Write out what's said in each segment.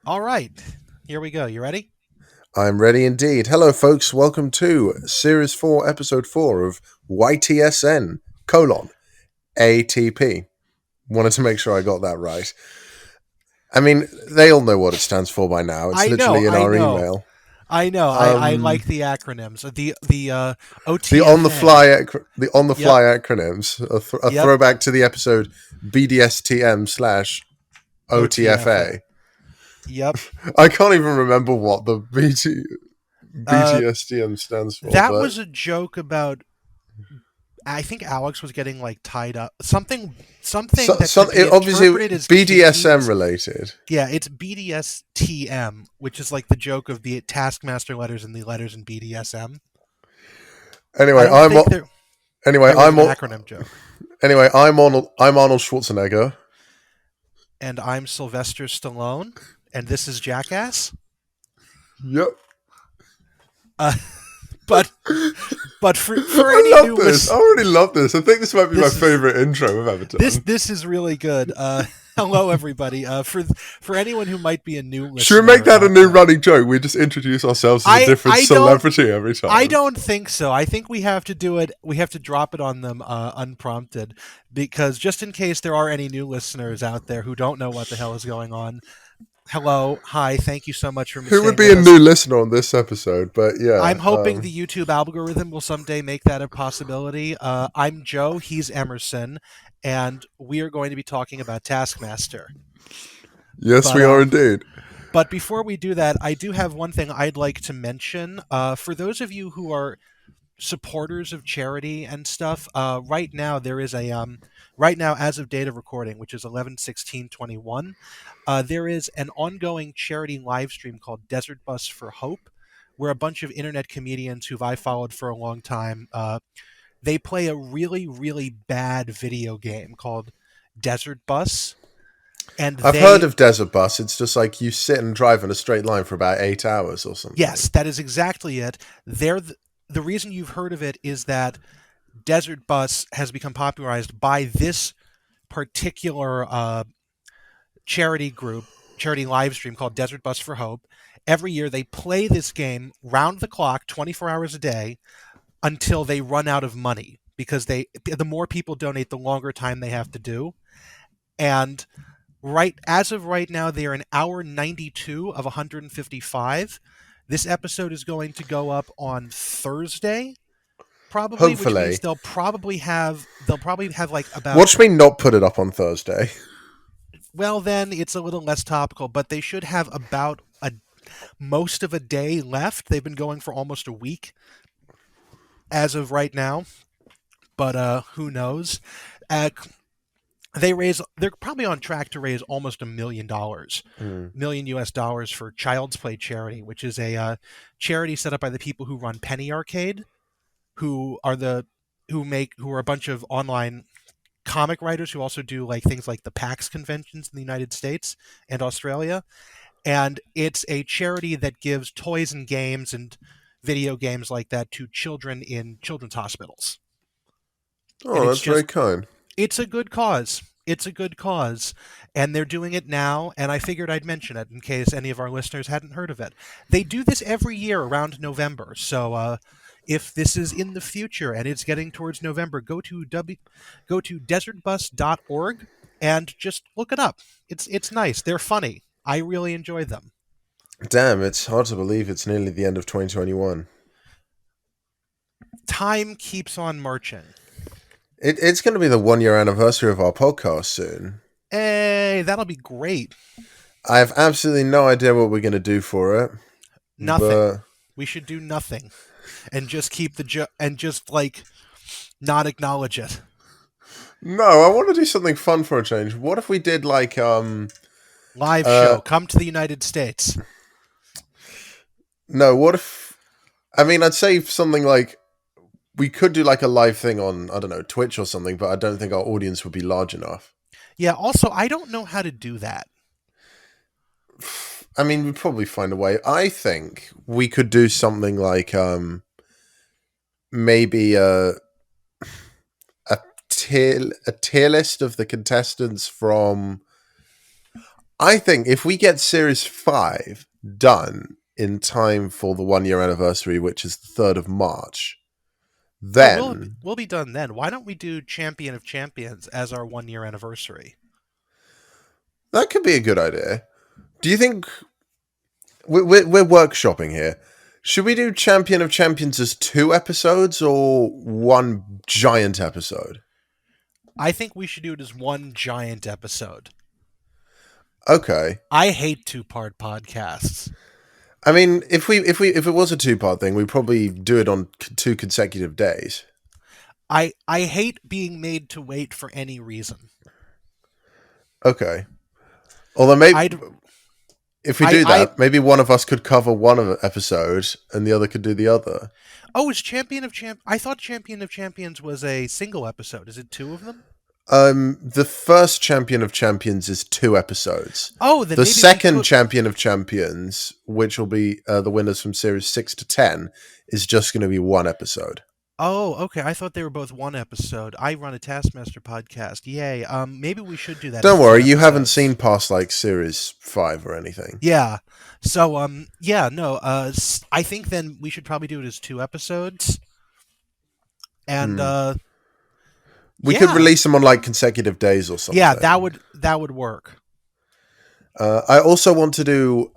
All right, here we go. You ready? I'm ready indeed. Hello, folks. Welcome to Series 4, Episode 4 of YTSN, colon, ATP. Wanted to make sure I got that right. I mean, they all know what it stands for by now. It's I know, literally in I our know, email. I know. I Um, like the acronyms. The the on the OTFA. fly the on the Yep, fly acronyms, a yep. throwback to the episode BDSTM slash OTFA. OTFA. Yep. I can't even remember what the Uh, BTSTM stands for, that but was a joke about. I think Alex was getting like tied up. Something that could be obviously interpreted as kinky BDSM was. related. Yeah, it's BDSTM, which is like the joke of the Taskmaster letters and the letters in BDSM. I Anyway, don't think anyway there was I'm an acronym joke. I'm Arnold Schwarzenegger. And I'm Sylvester Stallone, and this is Jackass. Yep. Uh, but but for I any love new this. I list, already love this. I think this might be my this is favorite intro we've ever done. this is really good. Hello everybody. For anyone who might be a new Should we make listener that a out new there, running joke? We just introduce ourselves as a I different I don't celebrity every I time. don't think so. I think we have to do it. We have to drop it on them unprompted, because just in case there are any new listeners out there who don't know what the hell is going on. Hello, hi, thank you so much for Who would staying be with a us. new listener on this episode? But yeah, I'm hoping the YouTube algorithm will someday make that a possibility. I'm Joe, he's Emerson, and we are going to be talking about Taskmaster. yes, But we are um, indeed. but before we do that, I do have one thing I'd like to mention. For those of you who are supporters of charity and stuff, right now there is a right now, as of date of recording, which is 11/16/21, there is an ongoing charity live stream called Desert Bus for Hope, where a bunch of internet comedians who I followed for a long time, they play a really really bad video game called Desert Bus, and I've heard they of Desert Bus. It's just like you sit and drive in a straight line for about 8 hours or something. yes, that is exactly it. The reason you've heard of it is that Desert Bus has become popularized by this particular charity group, charity live stream called Desert Bus for Hope. Every year they play this game round the clock, 24 hours a day, until they run out of money, because the more people donate, the longer time they have to do. And right as of right now, they are an hour 92 of 155. This episode is going to go up on Thursday, probably, which means Hopefully. they'll probably have like about. Watch me not put it up on Thursday. Well, then it's a little less topical, but they should have about a most of a day left. They've been going for almost a week as of right now, but who knows? Uh, they're probably on track to raise almost $1 million, Hmm. million US dollars, for Child's Play charity, which is a charity set up by the people who run Penny Arcade, who are the who are a bunch of online comic writers who also do like things like the PAX conventions in the United States and Australia. And it's a charity that gives toys and games and video games like that to children in children's hospitals. And Oh, that's very kind. it's a good cause. It's a good cause. And they're doing it now. And I figured I'd mention it in case any of our listeners hadn't heard of it. They do this every year around November. So if this is in the future and it's getting towards November, go to desertbus.org and just look it up. It's nice. They're funny. I really enjoy them. Damn, it's hard to believe it's nearly the end of 2021. Time keeps on marching. It's going to be the 1 year anniversary of our podcast soon. Hey, that'll be great. I have absolutely no idea what we're going to do for it, Nothing. but We should do nothing and just keep and just like not acknowledge it. no, I want to do something fun for a change. What if we did like Live uh show. Come to the United States. no, what if I mean I'd say something like we could do like a live thing on I don't know, Twitch or something, but I don't think our audience would be large enough. Yeah, also, I don't know how to do that. I mean, we'd probably find a way. I think we could do something like maybe a tier list of the contestants from I think if we get Series 5 done in time for the 1 year anniversary, which is the 3rd of March, Oh, then we'll be done then. Why don't we do Champion of Champions as our 1 year anniversary? that could be a good idea. Do you think we're workshopping here? Should we do Champion of Champions as 2 episodes or one giant episode? I think we should do it as one giant episode. Okay. I hate two-part podcasts. I mean, if it was a 2 part thing, we'd probably do it on 2 consecutive days. I hate being made to wait for any reason. Okay. Although maybe I'd if we I do I that, maybe one of us could cover one of the episodes and the other could do the other. Oh, is Champion of Champ? I thought Champion of Champions was a single episode. Is it two of them? The first Champion of Champions is 2 episodes. Oh, then The maybe we second could. Champion of Champions, which will be the winners from series 6 to 10, is just going to be 1 episode. Oh, okay. I thought they were both one episode. I run a Taskmaster podcast. Yay. Maybe we should do that as Don't two worry, you haven't episodes. seen past like series 5 or anything. Yeah. So, yeah, no. I think then we should probably do it as 2 episodes. And Hmm. We could yeah, release them on like consecutive days or something. yeah, that would work. I also want to do,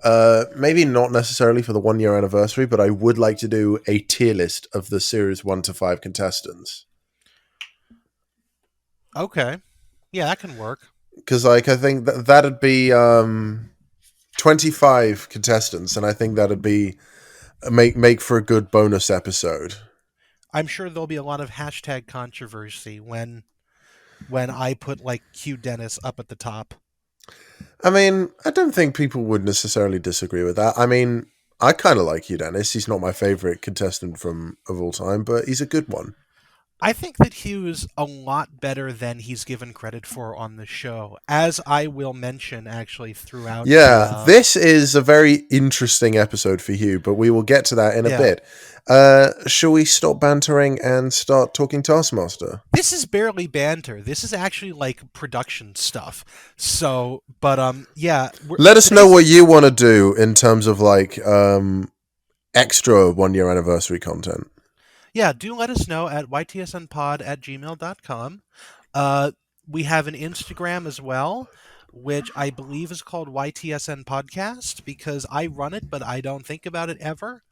maybe not necessarily for the 1 year anniversary, but I would like to do a tier list of the series 1 to 5 contestants. Okay. Yeah, that can work. Because like I think that'd be 25 contestants, and I think that'd be make for a good bonus episode. I'm sure there'll be a lot of hashtag controversy when I put like Hugh Dennis up at the top. I mean, I don't think people would necessarily disagree with that. I mean, I kind of like Hugh Dennis. He's not my favorite contestant of all time, but he's a good one. I think that Hugh's a lot better than he's given credit for on the show, as I will mention actually throughout the. Yeah, this is a very interesting episode for Hugh, but we will get to that in a Yeah, bit. Shall we stop bantering and start talking Taskmaster? this is barely banter. This is actually like production stuff. So, but yeah, Let us know today's what you want to do in terms of like extra 1 year anniversary content. yeah. Do let us know at ytsnpod@gmail.com. Uh, we have an Instagram as well, which I believe is called YTSN Podcast because I run it, but I don't think about it ever,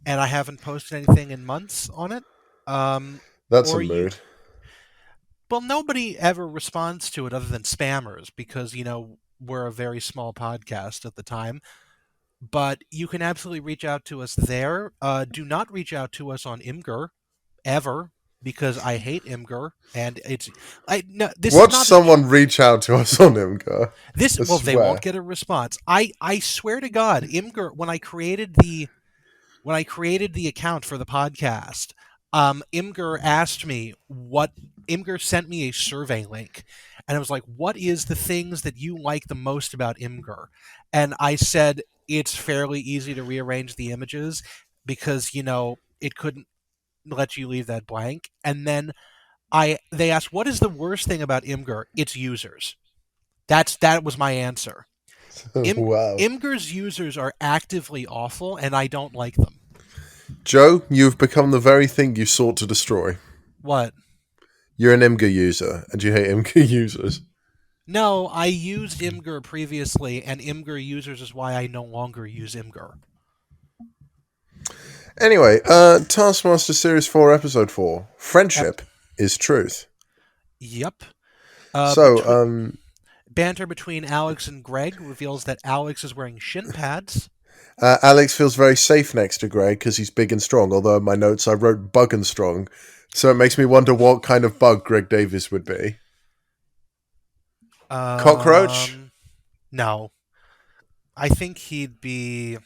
and I haven't posted anything in months on it. That's a Or you, mood. well, nobody ever responds to it other than spammers because we're a very small podcast at the time. But you can absolutely reach out to us there. Do not reach out to us on Imgur ever because I hate Imgur, and it's I no. This is Watch not a someone reach out to us on Imgur. this. I Well, they won't swear. get a response. I swear to God, Imgur. When I created the account for the podcast, Imgur asked me what Imgur sent me a survey link, and I was like, "What is the things that you like the most about Imgur?" And I said it's fairly easy to rearrange the images because it couldn't let you leave that blank. And then they asked, "What is the worst thing about Imgur?" It's users. That was my answer. Wow. Imgur's users are actively awful, and I don't like them. Joe, you've become the very thing you sought to destroy. What? You're an Imgur user, and you hate Imgur users. No, I used Imgur previously, and Imgur users is why I no longer use Imgur. Anyway, Taskmaster Series 4, Episode 4. Ep- Friendship is truth. Yep. So, Banter between Alex and Greg reveals that Alex is wearing shin pads. Alex feels very safe next to Greg because he's big and strong, although in my notes I wrote bug and strong. So it makes me wonder what kind of bug Greg Davies would be. Cockroach? No. I think he'd be.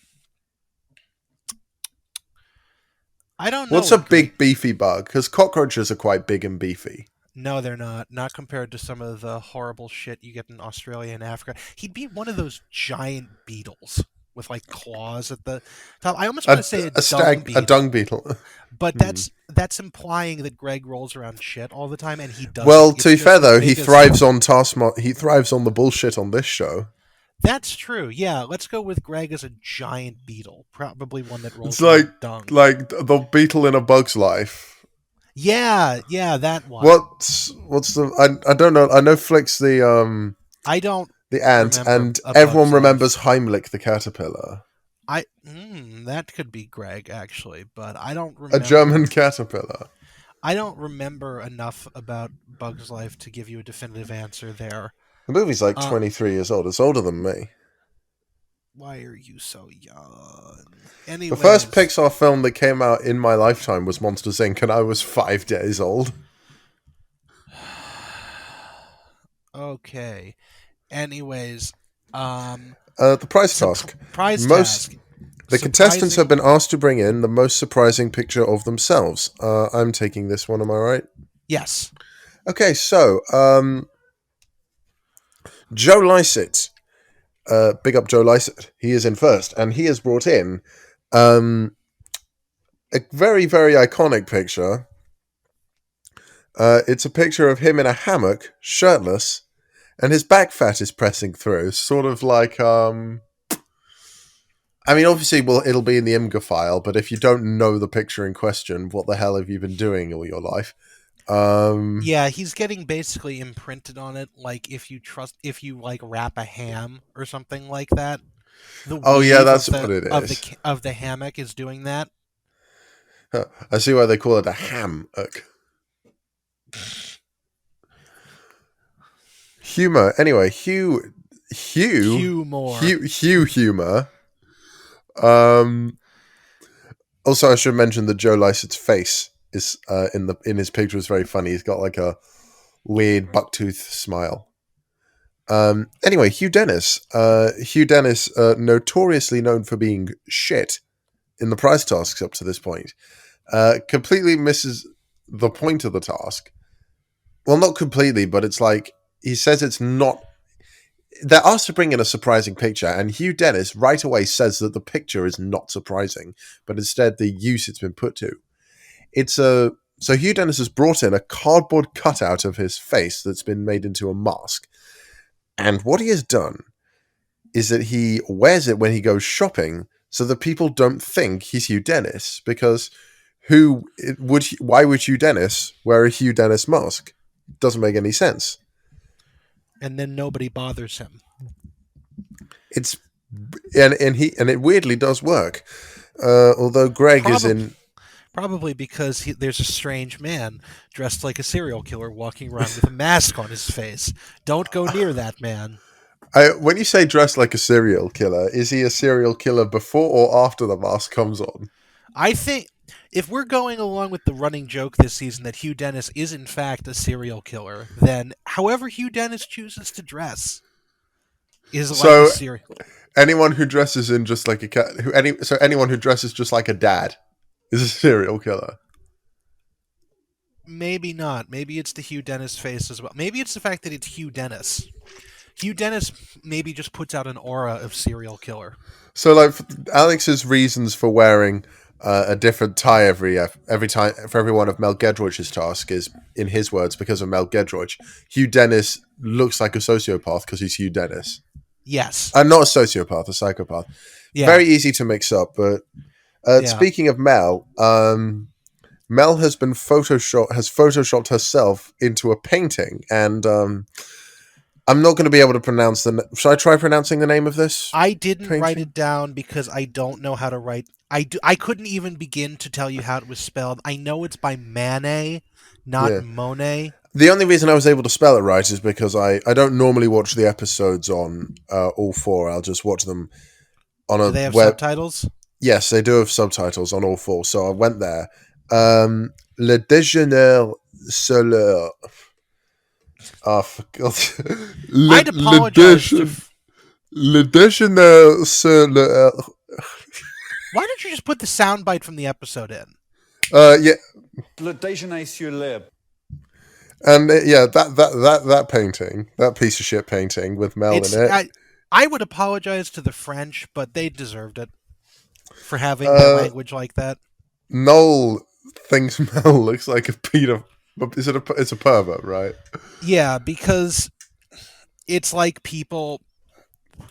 I don't know. What's a big beefy bug? Because cockroaches are quite big and beefy. No, they're not. Not compared to some of the horrible shit you get in Australia and Africa. He'd be one of those giant beetles with like claws at the top. I almost want to say A dung beetle. but that's implying that Greg rolls around shit all the time, and he doesn't. Well, It's to be just fair as though, big as him. he thrives on the bullshit on this show. That's true. Yeah, let's go with Greg as a giant beetle, probably one that It's rolls around dung. like the beetle in A Bug's Life. Yeah, yeah, that one. What's the I don't know. I know Flick's I don't the ant, remember and A everyone Bug's remembers Life. Heimlich the caterpillar, That could be Greg actually, but I don't a German remember. caterpillar. I don't remember enough about Bug's Life to give you a definitive answer there. The movie's like Uh, 23 years old. It's older than me. why are you so young? The first Anyways, Pixar film that came out in my lifetime was Monsters Inc., and I was 5 days old. okay. Anyways, um, The prize task. surprise Most task. the contestants have Surprising. been asked to bring in the most surprising picture of themselves. I'm taking this one. Am I right? Yes. Okay, so Joe Lycett. Big up Joe Lycett. He is in first, and he has brought in um, a very, very iconic picture. It's a picture of him in a hammock, shirtless, and his back fat is pressing through, sort of like. I mean, obviously, well, it'll be in the Imgur file, but if you don't know the picture in question, what the hell have you been doing all your life? Um, Yeah, he's getting basically imprinted on it. Like if you like wrap a ham or something like that, the oh yeah, weave that's what it is. of the hammock is doing that. Huh. I see why they call it a hammock. Humor. Anyway, Humor. Hugh humor. Um, Also, I should mention that Joe Lycett's face is in his picture is very funny. He's got like a weird bucktooth smile. Anyway, Hugh Dennis. Hugh Dennis, notoriously known for being shit in the prize tasks up to this point, completely misses the point of the task. Well, not completely, but it's like he says it's not. They're asked to bring in a surprising picture, and Hugh Dennis right away says that the picture is not surprising, but instead the use it's been put to. It's a So Hugh Dennis has brought in a cardboard cutout of his face that's been made into a mask, and what he has done is that he wears it when he goes shopping, so that people don't think he's Hugh Dennis. Because why would Hugh Dennis wear a Hugh Dennis mask? Doesn't make any sense. And then nobody bothers him. It's and it weirdly does work. Although Greg is Probably in. probably because there's a strange man dressed like a serial killer walking around with a mask on his face. Don't go near that man. When you say dressed like a serial killer, is he a serial killer before or after the mask comes on? I think if we're going along with the running joke this season that Hugh Dennis is in fact a serial killer, then however Hugh Dennis chooses to dress is like a So serial. anyone who dresses in just like a cat, anyone who dresses just like a dad is a serial killer. Maybe not. Maybe it's the Hugh Dennis face as well. Maybe it's the fact that it's Hugh Dennis. Hugh Dennis maybe just puts out an aura of serial killer. So like Alex's reasons for wearing a different tie every time for every one of Mel Gedroich's task is, in his words, because of Mel Gedroich. Hugh Dennis looks like a sociopath because he's Hugh Dennis. Yes. Not a sociopath, a psychopath. Yeah. Very easy to mix up. But Yeah. speaking of Mel, Mel has photoshopped herself into a painting, and I'm not going to be able to pronounce the. Should I try pronouncing the name of this I didn't write painting? it down because I don't know how to write. I couldn't even begin to tell you how it was spelled. I know it's by Manet, not Yeah. Monet. The only reason I was able to spell it right is because I don't normally watch the episodes on all four. I'll just watch them on Do a they have web. subtitles? Yes, they do have subtitles on all four. So I went there. Le déjeuner solaire. Oh, for God. I'd apologize to. Le déjeuner solaire. Why don't you just put the soundbite from the episode in? Yeah. Le déjeuner sur l'herbe. And yeah, that painting, that piece of shit painting with Mel in It's it. I would apologize to the French, but they deserved it for having their Uh, language like that. Noel thinks Mel looks like a Peter. It's a pervert, right? Yeah, because it's like people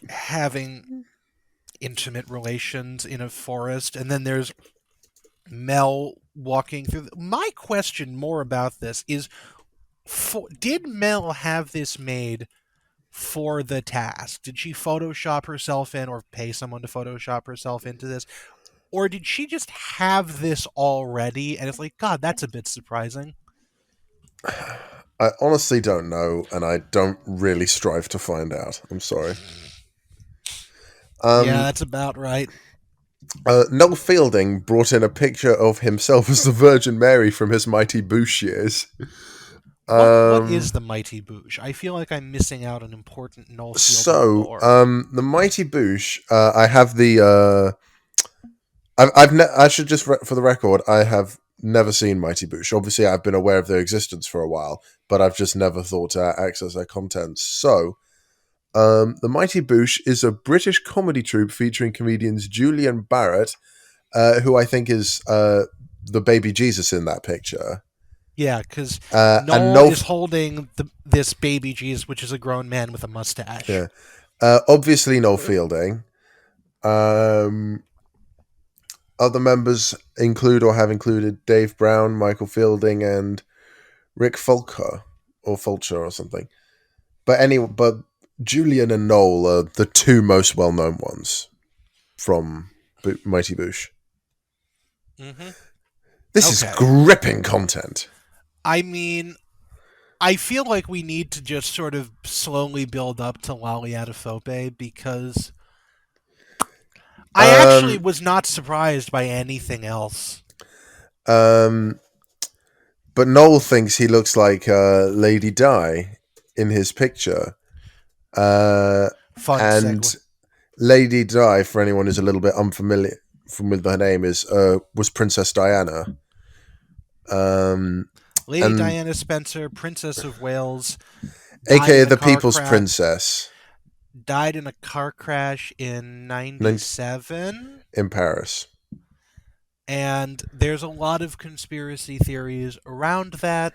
having intimate relations in a forest, and then there's Mel walking through. My question more about this is: did Mel have this made for the task? Did she Photoshop herself in, or pay someone to Photoshop herself into this? Or did she just have this already? And it's like, God, that's a bit surprising. I honestly don't know, and I don't really strive to find out. I'm sorry. Yeah, that's about right. Noel Fielding brought in a picture of himself as the Virgin Mary from his Mighty Boosh years. What is the Mighty Boosh? I feel like I'm missing out on important Noel Fielding lore. The Mighty Boosh, I have the. I should just for the record, I have never seen Mighty Boosh. Obviously, I've been aware of their existence for a while, but I've just never thought to access their content. So, the Mighty Boosh is a British comedy troupe featuring comedians Julian Barrett, who I think is the baby Jesus in that picture. Yeah, because and Noel is holding this baby Jesus, which is a grown man with a mustache. Yeah. Obviously, Noel Fielding. Other members include or have included Dave Brown, Michael Fielding, and Rick Fulcher or something. But Julian and Noel are the two most well-known ones from Mighty Boosh. Mm-hmm. This is gripping content. I mean, I feel like we need to just sort of slowly build up to Lolly Adefope, because I actually was not surprised by anything else. But Noel thinks he looks like Lady Di in his picture. Fun and segue. Lady Di, for anyone who's a little bit unfamiliar with her name, was Princess Diana. Lady Diana Spencer, Princess of Wales, aka the People's Princess, died in a car crash in 1997 in Paris. And there's a lot of conspiracy theories around that.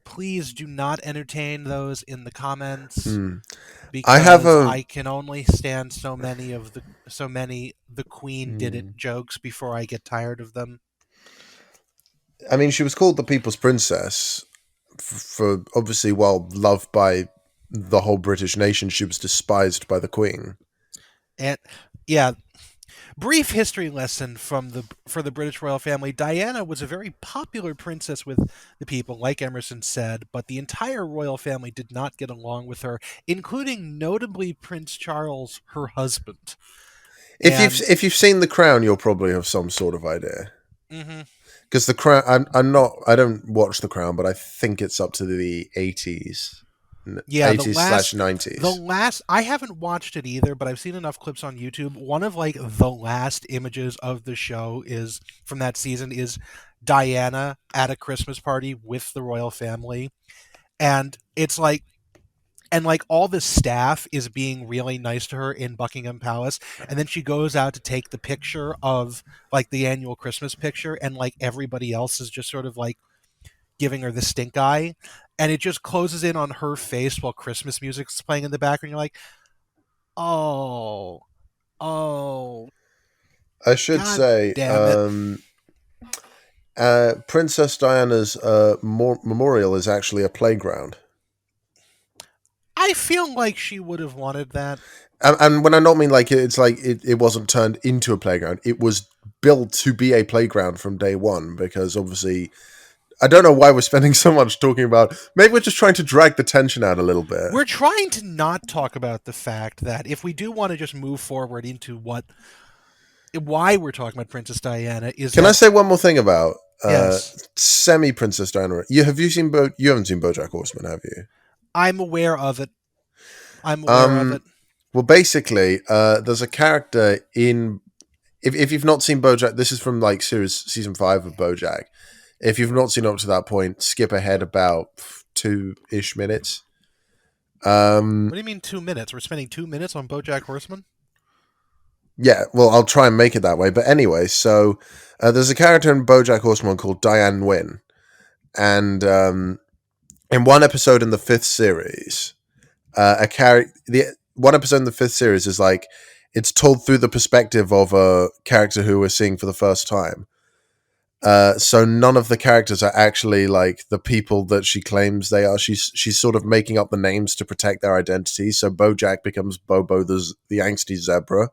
Please do not entertain those in the comments, because I can only stand so many the Queen did it jokes before I get tired of them. I mean, she was called the People's Princess for obviously, well, loved by the whole British nation. She was despised by the Queen. And yeah, brief history lesson for the British royal family. Diana was a very popular princess with the people, like Emerson said, but the entire royal family did not get along with her, including notably Prince Charles, her husband. If you've seen The Crown, you'll probably have some sort of idea. Mm-hmm. Because The Crown, I don't watch The Crown, but I think it's up to the 80s. Yeah, 80s/90s. I haven't watched it either, but I've seen enough clips on YouTube. One of like the last images of the show is from that season is Diana at a Christmas party with the royal family, and it's like, and like all the staff is being really nice to her in Buckingham Palace, and then she goes out to take the picture of like the annual Christmas picture, and like everybody else is just sort of like giving her the stink eye, and it just closes in on her face while Christmas music's playing in the background. You're like, oh. I should say, Princess Diana's memorial is actually a playground. I feel like she would have wanted that. And when I don't mean like it's like it wasn't turned into a playground, it was built to be a playground from day one, because obviously, I don't know why we're spending so much talking about. Maybe we're just trying to drag the tension out a little bit. We're trying to not talk about the fact that if we do want to just move forward into why we're talking about Princess Diana is. Can I say one more thing about yes. semi Princess Diana? You haven't seen BoJack Horseman, have you? I'm aware of it. Well, basically, there's a character in. If you've not seen BoJack, this is from like season 5 of BoJack. If you've not seen up to that point, skip ahead about 2-ish minutes. What do you mean 2 minutes? We're spending 2 minutes on BoJack Horseman? Yeah, well, I'll try and make it that way. But anyway, so there's a character in BoJack Horseman called Diane Wynn, and in one episode in the 5th series, one episode in the 5th series is like it's told through the perspective of a character who we're seeing for the first time. So none of the characters are actually like the people that she claims they are. She's sort of making up the names to protect their identity. So BoJack becomes Bobo, the angsty zebra,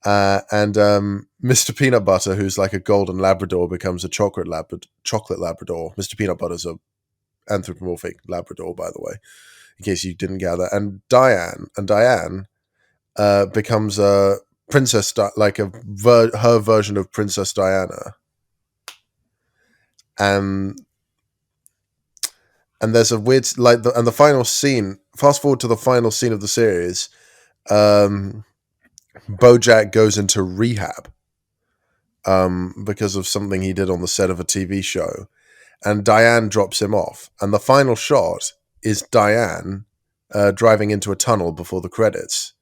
and Mr. Peanut Butter, who's like a golden Labrador, becomes a chocolate Labrador. Mr. Peanut Butter's a anthropomorphic Labrador, by the way, in case you didn't gather. And Diane becomes a princess, like her version of Princess Diana. And there's a weird and the final scene. Fast forward to the final scene of the series. BoJack goes into rehab because of something he did on the set of a TV show, and Diane drops him off. And the final shot is Diane driving into a tunnel before the credits.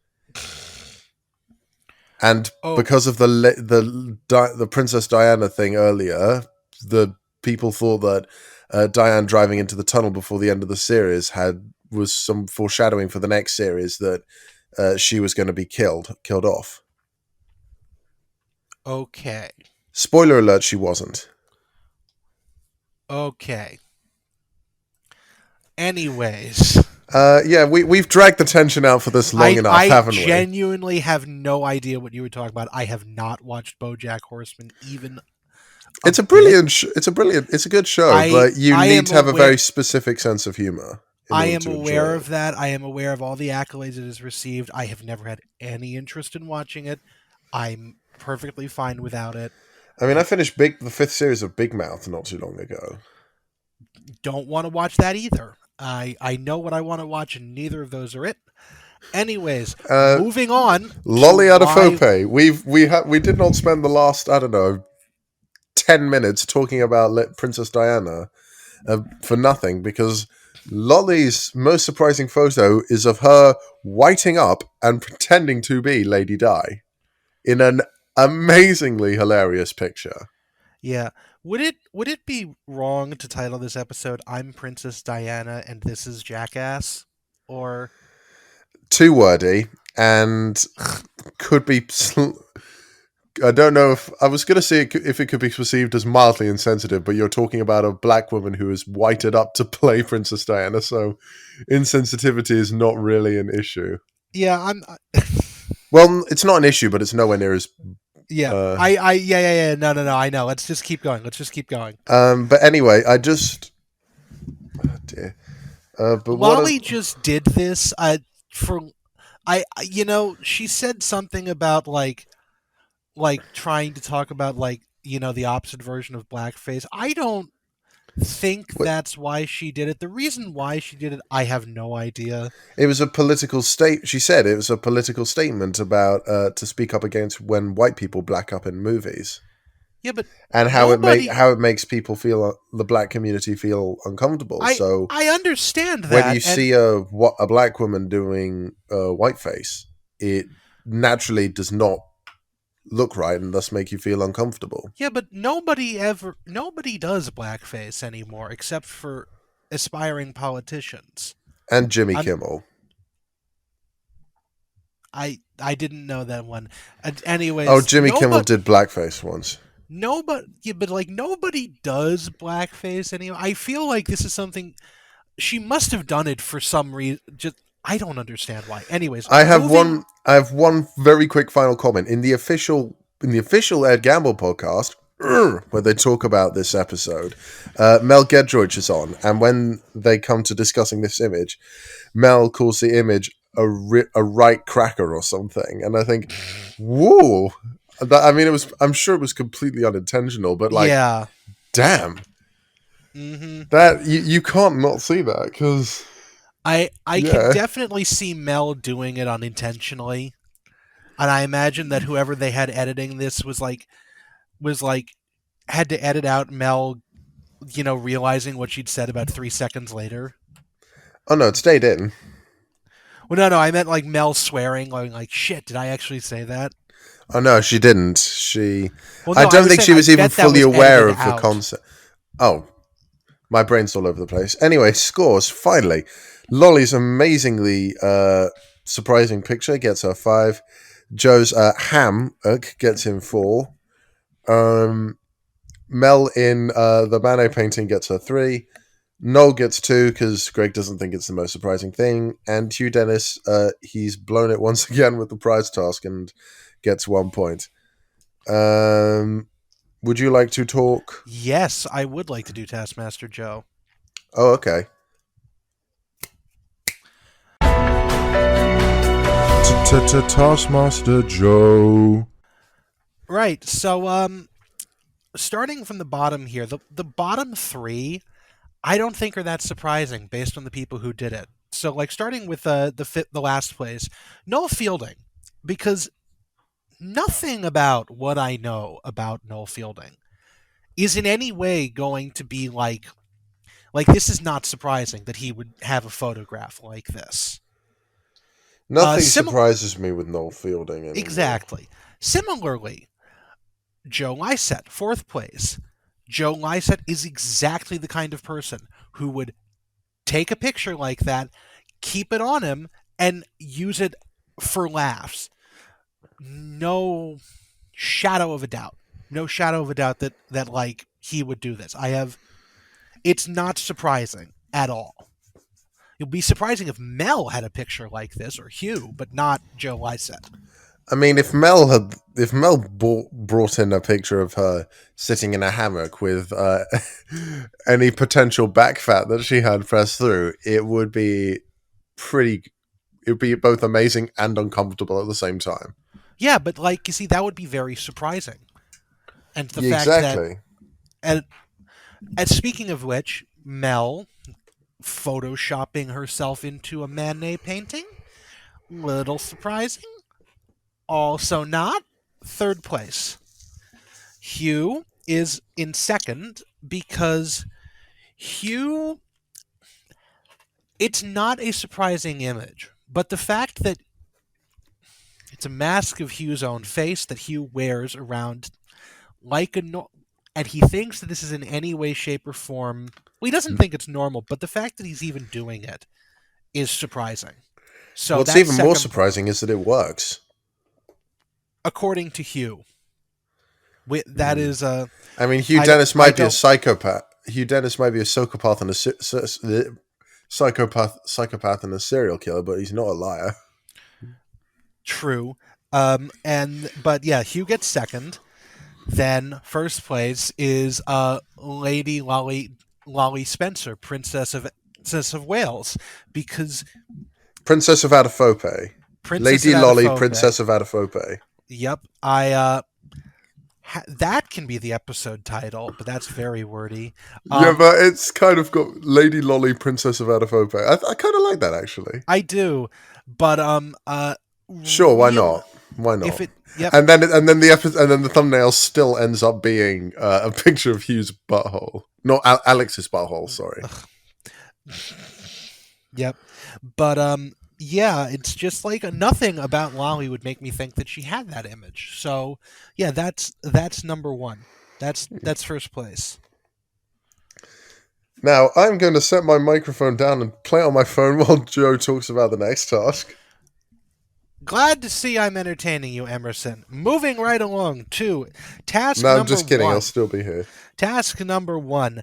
And because of the Princess Diana thing earlier, the people thought that Diane driving into the tunnel before the end of the series was some foreshadowing for the next series that she was going to be killed off. Okay. Spoiler alert: she wasn't. Okay. Anyways. Yeah, we've dragged the tension out for this long enough, haven't we? I genuinely have no idea what you were talking about. I have not watched BoJack Horseman even. It's a good show, but you need to have a very specific sense of humor. I am aware of that. I am aware of all the accolades it has received. I have never had any interest in watching it. I'm perfectly fine without it. I mean, I finished the 5th series of Big Mouth not too long ago. Don't want to watch that either. I know what I want to watch, and neither of those are it. Anyways, moving on. Lolly Adefope. We did not spend the last, 10 minutes talking about Princess Diana for nothing, because Lolly's most surprising photo is of her whiting up and pretending to be Lady Di in an amazingly hilarious picture. Yeah. Would it be wrong to title this episode "I'm Princess Diana and This is Jackass"? Or too wordy and could be. I don't know if I was going to say if it could be perceived as mildly insensitive, but you're talking about a black woman who is whited up to play Princess Diana, so insensitivity is not really an issue. Yeah, well, it's not an issue, but it's nowhere near as. Yeah, no, I know. Let's just keep going. But anyway, I just. Oh dear. But Lolly just did this. She said something about like trying to talk about the opposite version of blackface. I don't think that's why she did it. The reason why she did it, I have no idea. It was a political She said it was a political statement about to speak up against when white people black up in movies. Yeah, but how it makes people feel, the black community feel uncomfortable. I understand that when you see a black woman doing whiteface, it naturally does not look right and thus make you feel uncomfortable. Yeah, but nobody does blackface anymore except for aspiring politicians. And Jimmy Kimmel. I didn't know that one. Anyways, Jimmy Kimmel did blackface once. Nobody does blackface anymore. I feel like this is something she must have done it for some reason. Just I don't understand why. Anyways, I have one very quick final comment in the official Ed Gamble podcast where they talk about this episode. Mel Gedroych is on, and when they come to discussing this image, Mel calls the image a right cracker or something, and I think, whoa. I'm sure it was completely unintentional, but yeah, damn, that you can't not see that because. I can definitely see Mel doing it unintentionally, and I imagine that whoever they had editing this was had to edit out Mel, realizing what she'd said about 3 seconds later. Oh no, it stayed in. Well, no, I meant like Mel swearing, like shit. Did I actually say that? Oh no, she didn't. I don't think she was even fully aware of the concept. Oh, my brain's all over the place. Anyway, scores finally. Lolly's amazingly surprising picture gets her 5. Joe's hammock gets him 4. Mel in the Manet painting gets her 3. Noel gets 2 because Greg doesn't think it's the most surprising thing. And Hugh Dennis, he's blown it once again with the prize task and gets 1 point. Would you like to talk? Yes, I would like to do Taskmaster Joe. Oh, okay. Taskmaster Joe. Right. So, starting from the bottom here, the bottom 3, I don't think are that surprising based on the people who did it. So, like, starting with the last place, Noel Fielding, because nothing about what I know about Noel Fielding is in any way going to be like this is not surprising that he would have a photograph like this. Nothing surprises me with Noel Fielding anymore. Exactly. Similarly, Joe Lycett, 4th place. Joe Lycett is exactly the kind of person who would take a picture like that, keep it on him, and use it for laughs. No shadow of a doubt. No shadow of a doubt that like he would do this. It's not surprising at all. It would be surprising if Mel had a picture like this, or Hugh, but not Joe Lycett. I mean, if Mel brought in a picture of her sitting in a hammock with any potential back fat that she had pressed through, it would be both amazing and uncomfortable at the same time. Yeah, but like you see, that would be very surprising. And the fact exactly. that, and speaking of which, Mel photoshopping herself into a Manet painting, little surprising. Also not. 3rd place. Hugh is in 2nd because Hugh, it's not a surprising image, but the fact that it's a mask of Hugh's own face that Hugh wears around like and he thinks that this is in any way, shape, or form. Well, he doesn't think it's normal, but the fact that he's even doing it is surprising. So what's even more surprising is that it works. According to Hugh. That is I mean, Hugh Dennis might be a psychopath. Hugh Dennis might be a psychopath and a serial killer, but he's not a liar. True. But yeah, Hugh gets 2nd. Then 1st place is Lady Lolly Spencer, Princess of Wales, because Princess of Adefope. Lady Lolly, Princess of Adefope. Yep, that can be the episode title, but that's very wordy. Yeah, but it's kind of got Lady Lolly, Princess of Adefope. I kind of like that, actually. I do, but sure, why not? Why not? Yep. And then the episode, and then the thumbnail still ends up being a picture of Hugh's butthole, not Alex's butthole. Sorry. Yep, but yeah, it's just like nothing about Lolly would make me think that she had that image. So yeah, that's number 1. That's 1st place. Now I'm going to set my microphone down and play on my phone while Joe talks about the next task. Glad to see I'm entertaining you, Emerson. Moving right along to task number 1. No, I'm just kidding. 1. I'll still be here. Task number 1.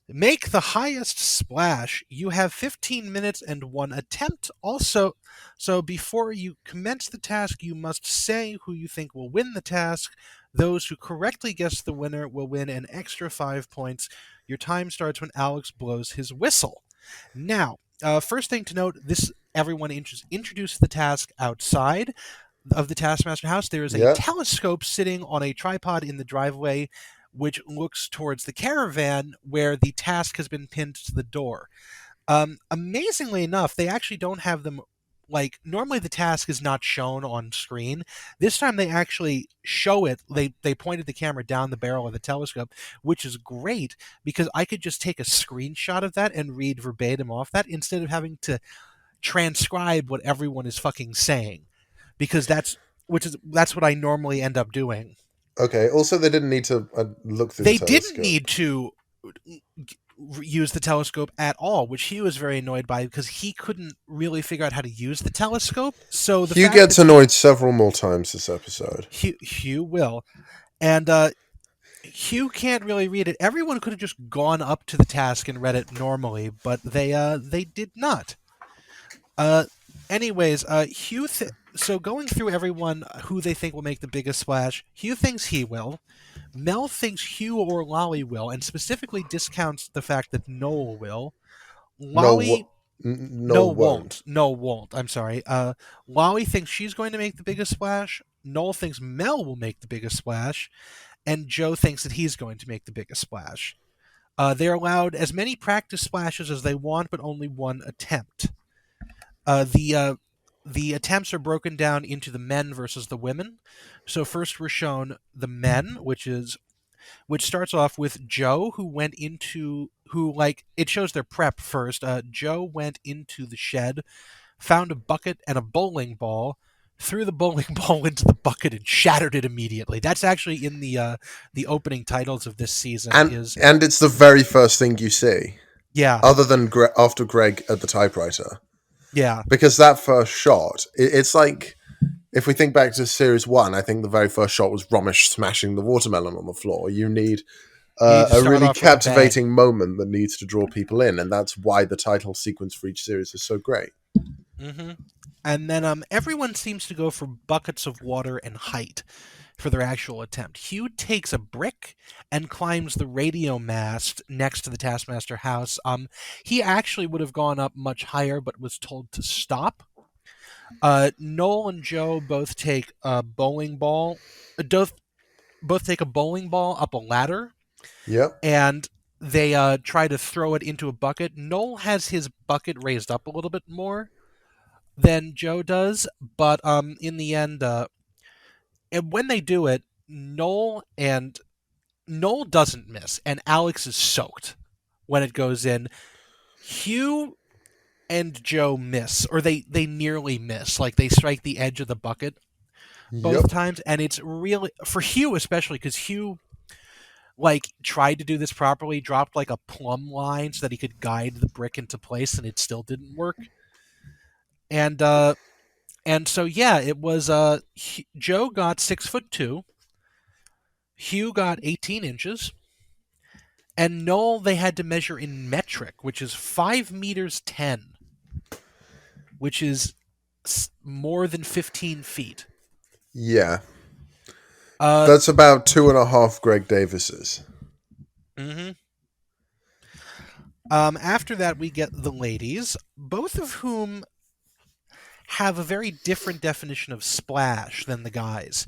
Make the highest splash. You have 15 minutes and 1 attempt. Also, so before you commence the task, you must say who you think will win the task. Those who correctly guess the winner will win an extra 5 points. Your time starts when Alex blows his whistle. Now, first thing to note, everyone introduced the task outside of the Taskmaster house. There is a telescope sitting on a tripod in the driveway, which looks towards the caravan where the task has been pinned to the door. Amazingly enough, they actually don't have them. Like, normally the task is not shown on screen. This time they actually show it. They pointed the camera down the barrel of the telescope, which is great because I could just take a screenshot of that and read verbatim off that instead of having to transcribe what everyone is fucking saying, because that's what I normally end up doing. Okay. Also, they didn't need to look through the telescope. Didn't need to use the telescope at all, which he was very annoyed by because he couldn't really figure out how to use the telescope. So the Hugh fact gets that he annoyed several more times this episode. Hugh will, and Hugh can't really read it. Everyone could have just gone up to the task and read it normally, but they did not. Uh, anyways, Hugh. So going through everyone who they think will make the biggest splash, Hugh thinks he will. Mel thinks Hugh or Lolly will, and specifically discounts the fact that Noel will. No, Lolly, no, won't. No, won't. I'm sorry. Lolly thinks she's going to make the biggest splash. Noel thinks Mel will make the biggest splash, and Joe thinks that he's going to make the biggest splash. They're allowed as many practice splashes as they want, but only one attempt. The attempts are broken down into the men versus the women. So first we're shown the men, which starts off with Joe, it shows their prep first. Joe went into the shed, found a bucket and a bowling ball, threw the bowling ball into the bucket and shattered it immediately. That's actually in the opening titles of this season. And it's the very first thing you see, Yeah, other than after Greg at the typewriter, yeah. because that first shot, it's like, if we think back to series 1, I think the very first shot was Romish smashing the watermelon on the floor. You need You need to a start really off with a bang. captivating moment that needs to draw people in, and that's why the title sequence for each series is so great. Mm-hmm. And then everyone seems to go for buckets of water and height for their actual attempt. Hugh takes a brick and climbs the radio mast next to the Taskmaster house. He actually would have gone up much higher, but was told to stop. Noel and Joe both take a bowling ball. Both take a bowling ball up a ladder, Yep. and they try to throw it into a bucket. Noel has his bucket raised up a little bit more than Joe does, but in the end, and when they do it, Noel doesn't miss, and Alex is soaked when it goes in. Hugh and Joe miss, or they nearly miss, like they strike the edge of the bucket both Yep. times, and it's really for Hugh especially because Hugh tried to do this properly, dropped like a plumb line so that he could guide the brick into place, and it still didn't work. And so yeah, it was Joe got 6'2", Hugh got 18 inches, and Noel they had to measure in metric, which is 5 meters 10, which is more than 15 feet. Yeah. Uh, That's about 2.5 Greg Davises. mm-hmm. After that, we get the ladies, both of whom have a very different definition of splash than the guys.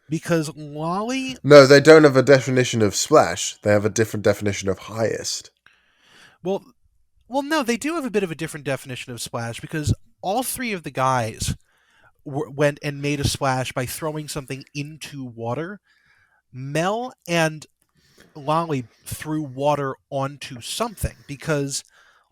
Because Lolly... No, they don't have a definition of splash. They have a different definition of highest. Well, no, they do have a bit of a different definition of splash, because all three of the guys went and made a splash by throwing something into water. Mel and Lolly threw water onto something, because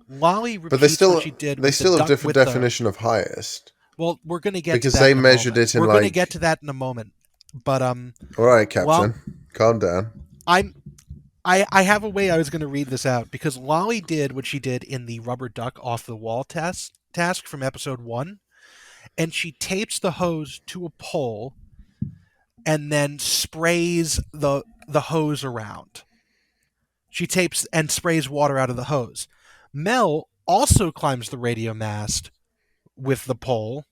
Lolly But repeats what she did. they still have different definition of highest. Well, we're going to get because to that they in a measured moment. it in We're going to get to that in a moment. But all right, Captain, calm down. I have a way I was going to read this out, because Lolly did what she did in the rubber duck off the wall task from episode 1, and she tapes the hose to a pole and then sprays the hose around. She tapes and sprays water out of the hose. Mel also climbs the radio mast with the pole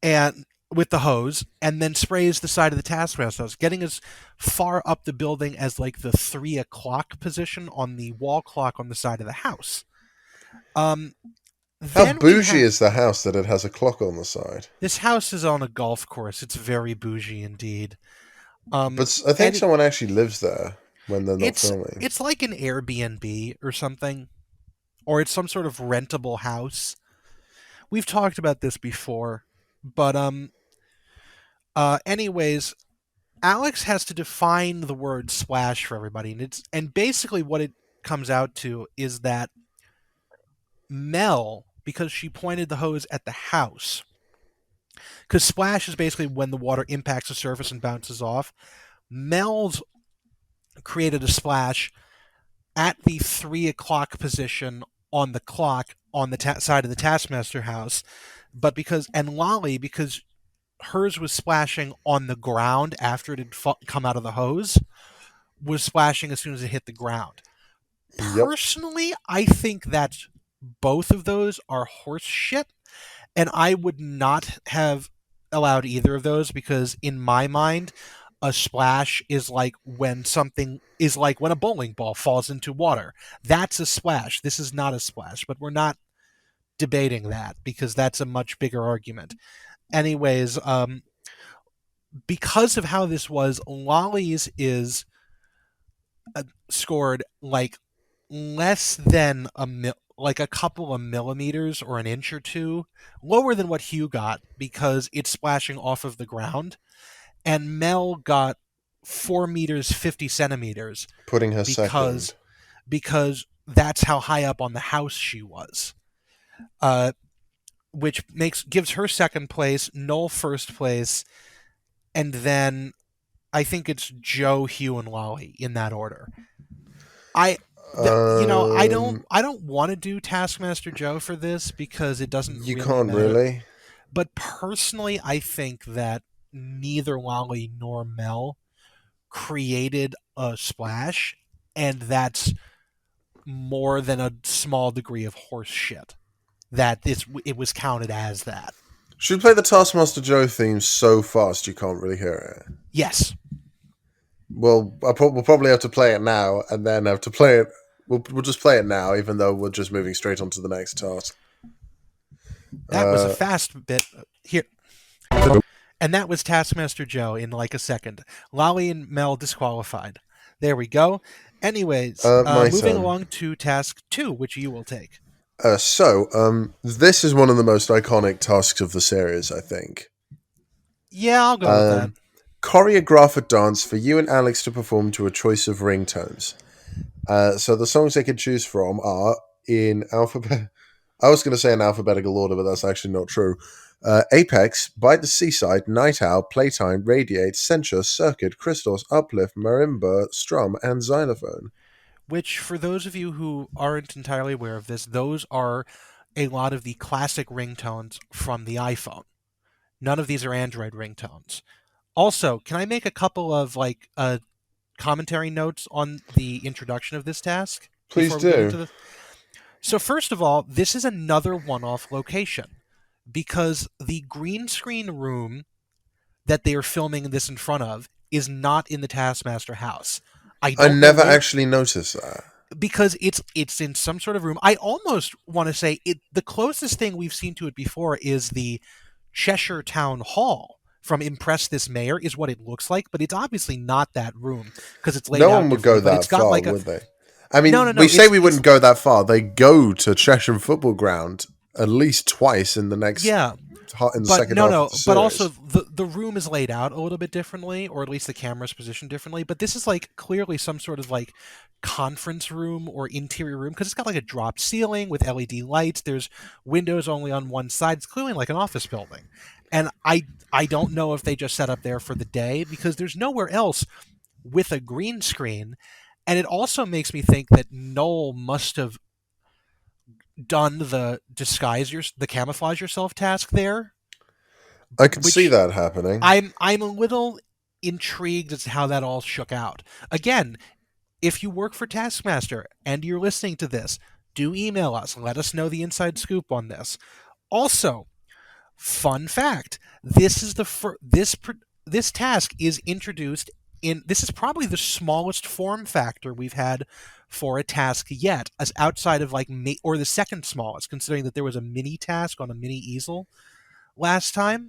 and with the hose, and then sprays the side of the Taskmaster house, getting as far up the building as like the 3 o'clock position on the wall clock on the side of the house. How bougie is the house that it has a clock on the side? This house is on a golf course. It's very bougie indeed. But I think someone actually lives there when they're not filming. It's like an Airbnb or something, or it's some sort of rentable house. We've talked about this before, but anyways, Alex has to define the word splash for everybody, and basically what it comes out to is that Mel, because she pointed the hose at the house, because splash is basically when the water impacts the surface and bounces off. Mel's created a splash at the 3 o'clock position on the clock on the side of the Taskmaster house, but and Lolly, because hers was splashing on the ground after it had come out of the hose, was splashing as soon as it hit the ground. Yep. Personally, I think that both of those are horse shit, and I would not have allowed either of those, because in my mind, a splash is like when a bowling ball falls into water. That's a splash. This is not a splash, but we're not debating that because that's a much bigger argument. Anyways, because of how this was, Lolly's is scored like less than like a couple of millimeters or an inch or two lower than what Hugh got, because it's splashing off of the ground, and Mel got 4 meters 50 centimeters Putting her because second. because that's how high up on the house she was, which gives her second place, Noel first place, and then I think it's Joe, Hugh, and Lolly in that order. I don't want to do Taskmaster Joe for this because it doesn't You really can't matter. really. But personally, I think that neither Lolly nor Mel created a splash, and that's more than a small degree of horse shit that it was counted as that. Should we play the Taskmaster Joe theme so fast you can't really hear it? Yes. Well, we'll probably have to play it now, and then have to play it. We'll just play it now, even though we're just moving straight on to the next task. That was a fast bit here. And that was Taskmaster Joe in like a second. Lolly and Mel disqualified. There we go. Anyways, moving turn. along to task 2, which you will take. This is one of the most iconic tasks of the series, I think. Yeah, I'll go with that. Choreograph a dance for you and Alex to perform to a choice of ringtones. So the songs they could choose from are in alphabet. I was going to say in alphabetical order, but that's actually not true. Apex, By the Seaside, Night Owl, Playtime, Radiate, Censure, Circuit, Crystals, Uplift, Marimba, Strum, and Xylophone. Which, for those of you who aren't entirely aware of this, those are a lot of the classic ringtones from the iPhone. None of these are Android ringtones. Also, can I make a couple of commentary notes on the introduction of this task? Please before we get into do. this? So first of all, this is another one-off location, because the green screen room that they are filming this in front of is not in the Taskmaster house. I never actually noticed that. Because it's in some sort of room. I almost want to say the closest thing we've seen to it before is the Cheshire Town Hall from Impress This Mayor, is what it looks like, but it's obviously not that room because it's laid out. No one would go that far, would they? I mean, no, we say we wouldn't go that far. They go to Cheshire Football Ground at least twice in the next. Yeah. In the second half of the series. But also the room is laid out a little bit differently, or at least the camera's positioned differently. But this is like clearly some sort of like conference room or interior room, because it's got like a dropped ceiling with LED lights. There's windows only on one side. It's clearly like an office building. And I don't know if they just set up there for the day, because there's nowhere else with a green screen. And it also makes me think that Noel must have done the the camouflage yourself task there. I could see that happening. I'm a little intrigued as to how that all shook out. Again, if you work for Taskmaster and you're listening to this, do email us. Let us know the inside scoop on this. Also, fun fact: this is this task is introduced in. This is probably the smallest form factor we've had for a task yet, as outside of or the second smallest, considering that there was a mini task on a mini easel last time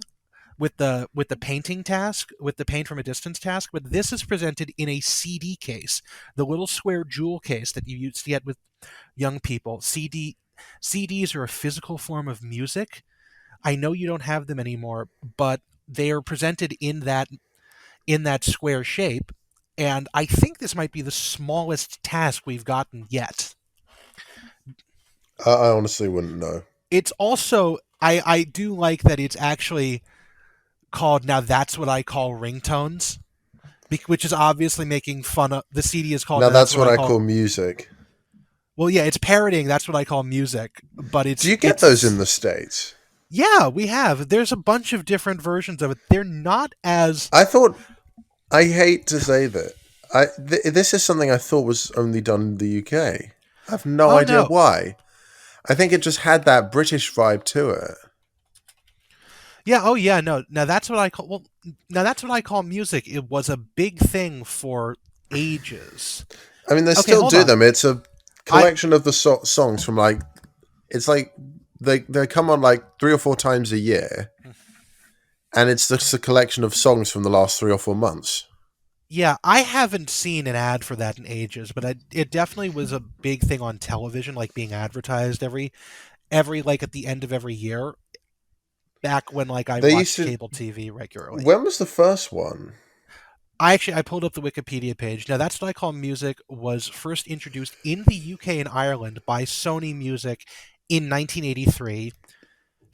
with the painting task, with the paint from a distance task. But this is presented in a CD case, the little square jewel case that you used to get with young people. CDs are a physical form of music. I know you don't have them anymore, but they are presented in that square shape. And I think this might be the smallest task we've gotten yet. I honestly wouldn't know. It's also, I do like that it's actually called, now that's what I call ringtones, which is obviously making fun of, the CD is called Now that's what I call music. Well, yeah, it's parroting. That's what I call music, but Do it's you get those in it's the States? yeah, we have. There's a bunch of different versions of it. They're not as I thought, I hate to say that. This is something I thought was only done in the UK. I have no oh idea no. why. I think it just had that British vibe to it. Yeah, oh yeah, no. Now that's what I call now that's what I call music. It was a big thing for ages. I mean, they Okay, still hold do on. them. It's a I collection of the songs from like, it's like they come on like 3 or 4 times a year, and it's just a collection of songs from the last 3 or 4 months. Yeah, I haven't seen an ad for that in ages, but it definitely was a big thing on television, like being advertised every like at the end of every year. Back when like I They used watched to. cable TV regularly. When was the first one? I pulled up the Wikipedia page. Now that's what I call music was first introduced in the UK and Ireland by Sony Music in 1983.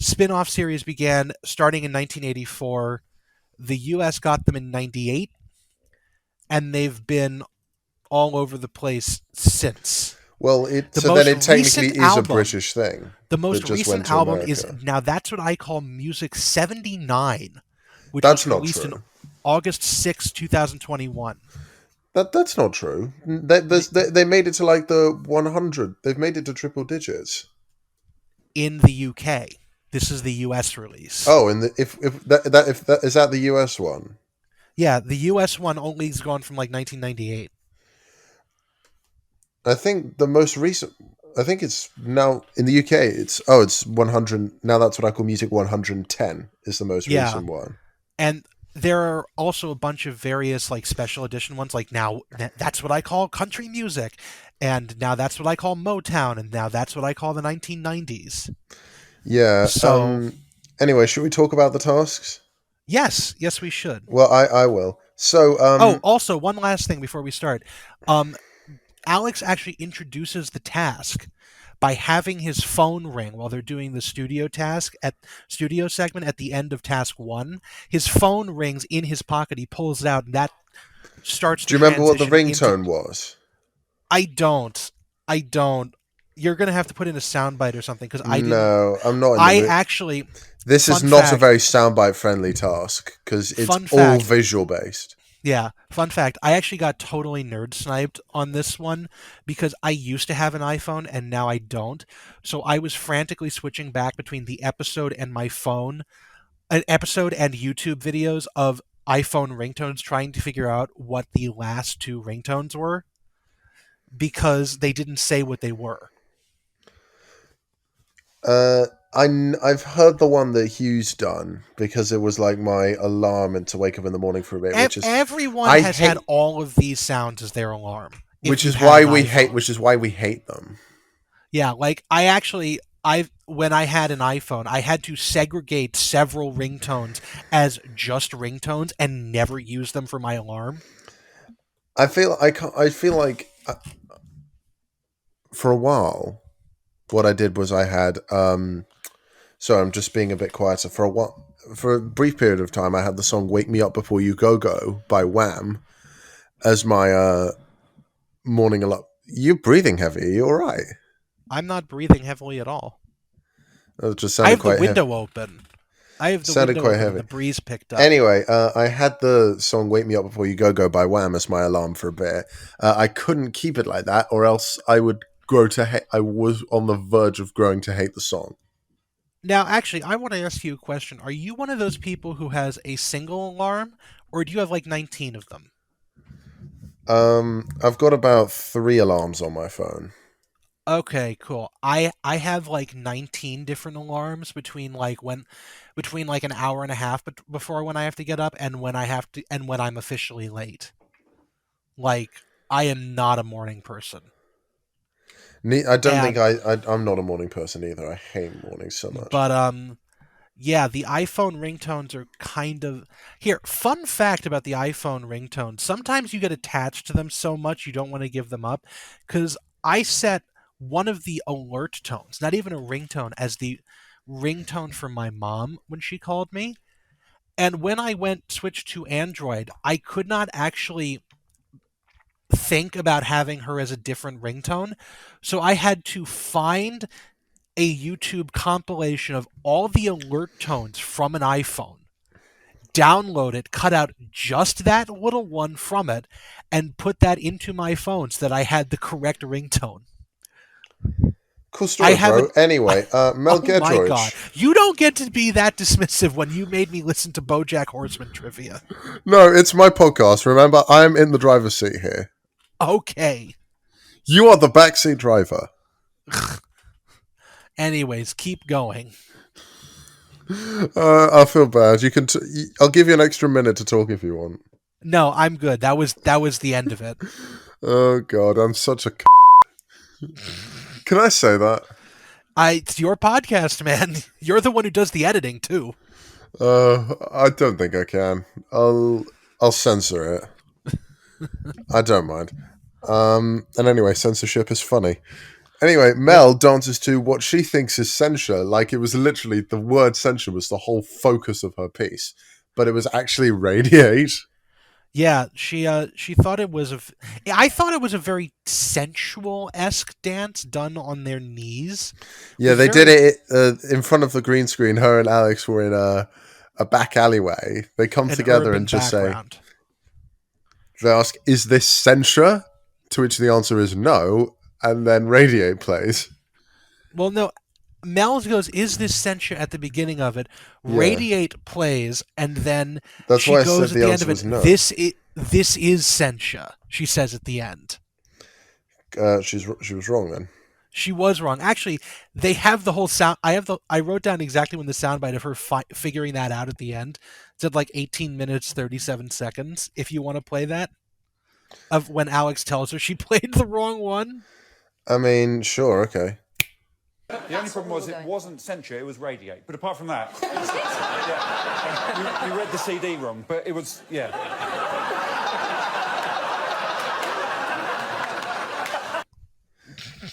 Spin-off series began starting in 1984. The US got them in 98 and they've been all over the place since. Well, it The so then most it technically recent is a album, British thing the that most just went recent to album is America. now that's what I call Music 79, which That's was not released in true. August 6, 2021 That's not true. They made it to like the 100. They've made it to triple digits. in the UK. This is the US release. Oh, and if that is that the US one? Yeah, the US one only has gone from like 1998. I think the most recent. I think it's now in the UK. It's 100 now. That's what I call music 110 is the most Yeah, recent one. and there are also a bunch of various like special edition ones like now that's what I call country music and now that's what I call Motown and now that's what I call the 1990s. Yeah. So, Anyway, should we talk about the tasks? yes, we should. Well, I will. So Oh, also one last thing before we start. Um Alex actually introduces the task by having his phone ring while they're doing the studio segment at the end of task 1. His phone rings in his pocket. He pulls it out and that starts do the you remember what the transition into ringtone was? I don't. I don't. You're going to have to put in a soundbite or something because I didn't No, I'm not in the I mood. actually This is fun not a fact, very soundbite friendly task because it's fun all fact. visual based. Yeah, fun fact. I actually got totally nerd sniped on this one because I used to have an iPhone and now I don't. So I was frantically switching back between the episode and my phone, an episode and YouTube videos of iPhone ringtones trying to figure out what the last two ringtones were because they didn't say what they were. Uh, I've heard the one that Hugh's done because it was like my alarm and to wake up in the morning for a bit, Everyone I has had hate, all of these sounds as their alarm if you've had which an iPhone. is why we hate them. Yeah, like I when I had an iPhone, I had to segregate several ringtones as just ringtones and never use them for my alarm. I feel like for a while, what I did was I had so I'm just being a bit quieter for a while. For a brief period of time, I had the song "Wake Me Up Before You Go Go" by Wham as my morning alarm. You're breathing heavy. Are you all right? I'm not breathing heavily at all. That just I sounded have the quite heavy. window open. I have the Sounded window quite open and heavy. the breeze picked up. Anyway, I had the song "Wake Me Up Before You Go Go" by Wham as my alarm for a bit. I couldn't keep it like that, or else I would grow to hate. I was on the verge of growing to hate the song. Now, actually, I want to ask you a question. Are you one of those people who has a single alarm or do you have like 19 of them? I've got about 3 alarms on my phone. Okay, cool. I have like 19 different alarms between like an hour and a half before when I have to get up and when I have to and when I'm officially late. Like I am not a morning person. I don't think And I'm not a morning person either. I hate mornings so much. but yeah, the iPhone ringtones are kind of here. Fun fact about the iPhone ringtones. Sometimes you get attached to them so much you don't want to give them up cuz I set one of the alert tones, not even a ringtone, as the ringtone for my mom when she called me. And when I went switched to Android, I could not actually think about having her as a different ringtone. So I had to find a YouTube compilation of all the alert tones from an iPhone, download it, cut out just that little one from it, and put that into my phone so that I had the correct ringtone. Cool I story, have bro. an. Anyway, Mel Oh my god. Gedroych. You don't get to be that dismissive when you made me listen to BoJack Horseman trivia. No, it's my podcast. Remember, I'm in the driver's seat here. Okay. You are the backseat driver. Anyways, keep going. I feel bad. You can. I'll give you an extra minute to talk if you want. No, I'm good. That was the end of it. Oh god, I'm such a. Can I say that? It's your podcast, man. You're the one who does the editing too. I don't think I can. I'll censor it. I don't mind. And anyway, censorship is funny. Anyway, Mel dances to what she thinks is censure, like it was literally the word censure was the whole focus of her piece, but it was actually radiate. Yeah, she thought it was I thought it was a very sensual-esque dance done on their knees. Yeah, they did it in front of the green screen. Her and Alex were in a back alleyway. They come together and just background. they ask, "Is this censure?" To which the answer is no, and then Radiate plays. Well, no. Mel goes, "Is this censure?" at the beginning of it. Yeah. Radiate plays, and then That's she why I goes said at the the end answer of it. was no. This is censure. She says at the end. She was wrong then. She was wrong. Actually, they have the whole sound. I wrote down exactly when the soundbite of her figuring that out at the end. It said like 18 minutes 37 seconds. If you want to play that, of when Alex tells her she played the wrong one. I mean, sure, okay. The only problem was it wasn't censure, it was radiate. But apart from that, yeah, you read the CD wrong, but it was, yeah.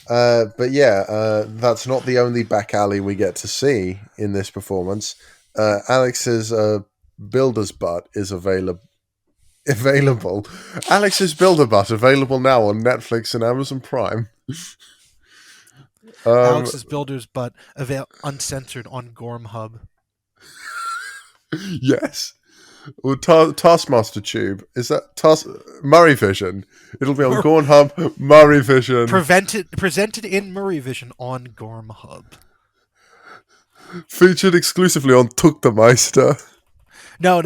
But yeah, that's not the only back alley we get to see in this performance. Alex's builder's butt is available. Alex's builder butt available now on Netflix and Amazon Prime. Alex's builder's butt uncensored on Gormhub. Yes. Well, Taskmaster Tube. Is that Murray Vision? It'll be on Gormhub, Murray Vision. Presented in Murray Vision on Gormhub. Featured exclusively on Taskmaster. No.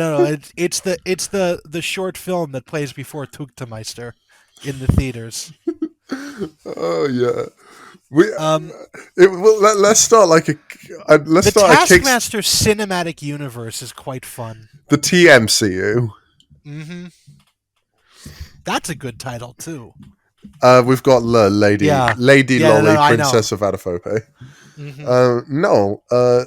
It's the short film that plays before Taskmaster in the theaters. Oh yeah. Let's start like let's the start Taskmaster cinematic universe is quite fun. The TMCU. Mm-hmm. That's a good title too. We've got Lady Lolly, Princess of Adefope. Mm-hmm.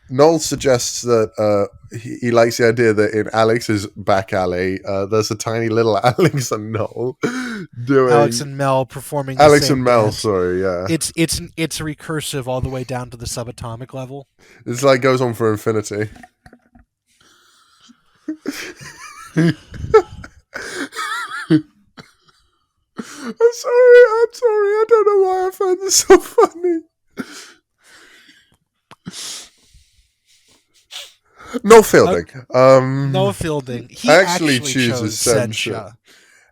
Noel suggests that he likes the idea that in Alex's back alley, there's a tiny little Alex and Noel doing Alex and Mel performing. Alex and Mel, dance. sorry, yeah. It's recursive all the way down to the subatomic level. It's like goes on for infinity. I'm sorry. I don't know why I find this so funny. No Fielding. No Fielding. He actually chooses censure.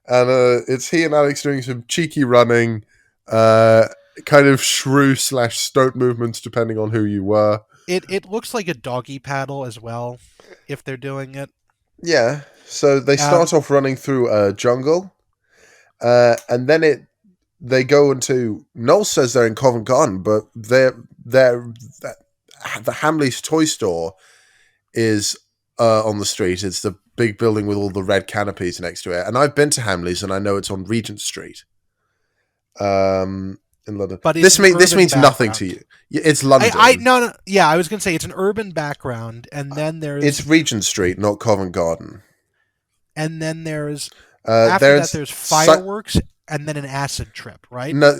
And it's he and Alex doing some cheeky running, kind of shrew/stoat movements depending on who you were. It looks like a doggy paddle as well, if they're doing it. Yeah. So they start off running through a jungle, and then they go into. Noel says they're in Covent Garden, but the Hamley's toy store is on the street. It's the big building with all the red canopies next to it. And I've been to Hamley's, and I know it's on Regent Street. In London. But this means nothing to you. It's London. No. Yeah, I was going to say it's an urban background, and then there's... It's Regent Street, not Covent Garden. And then there's... after that, there's fireworks, and then an acid trip, right? No,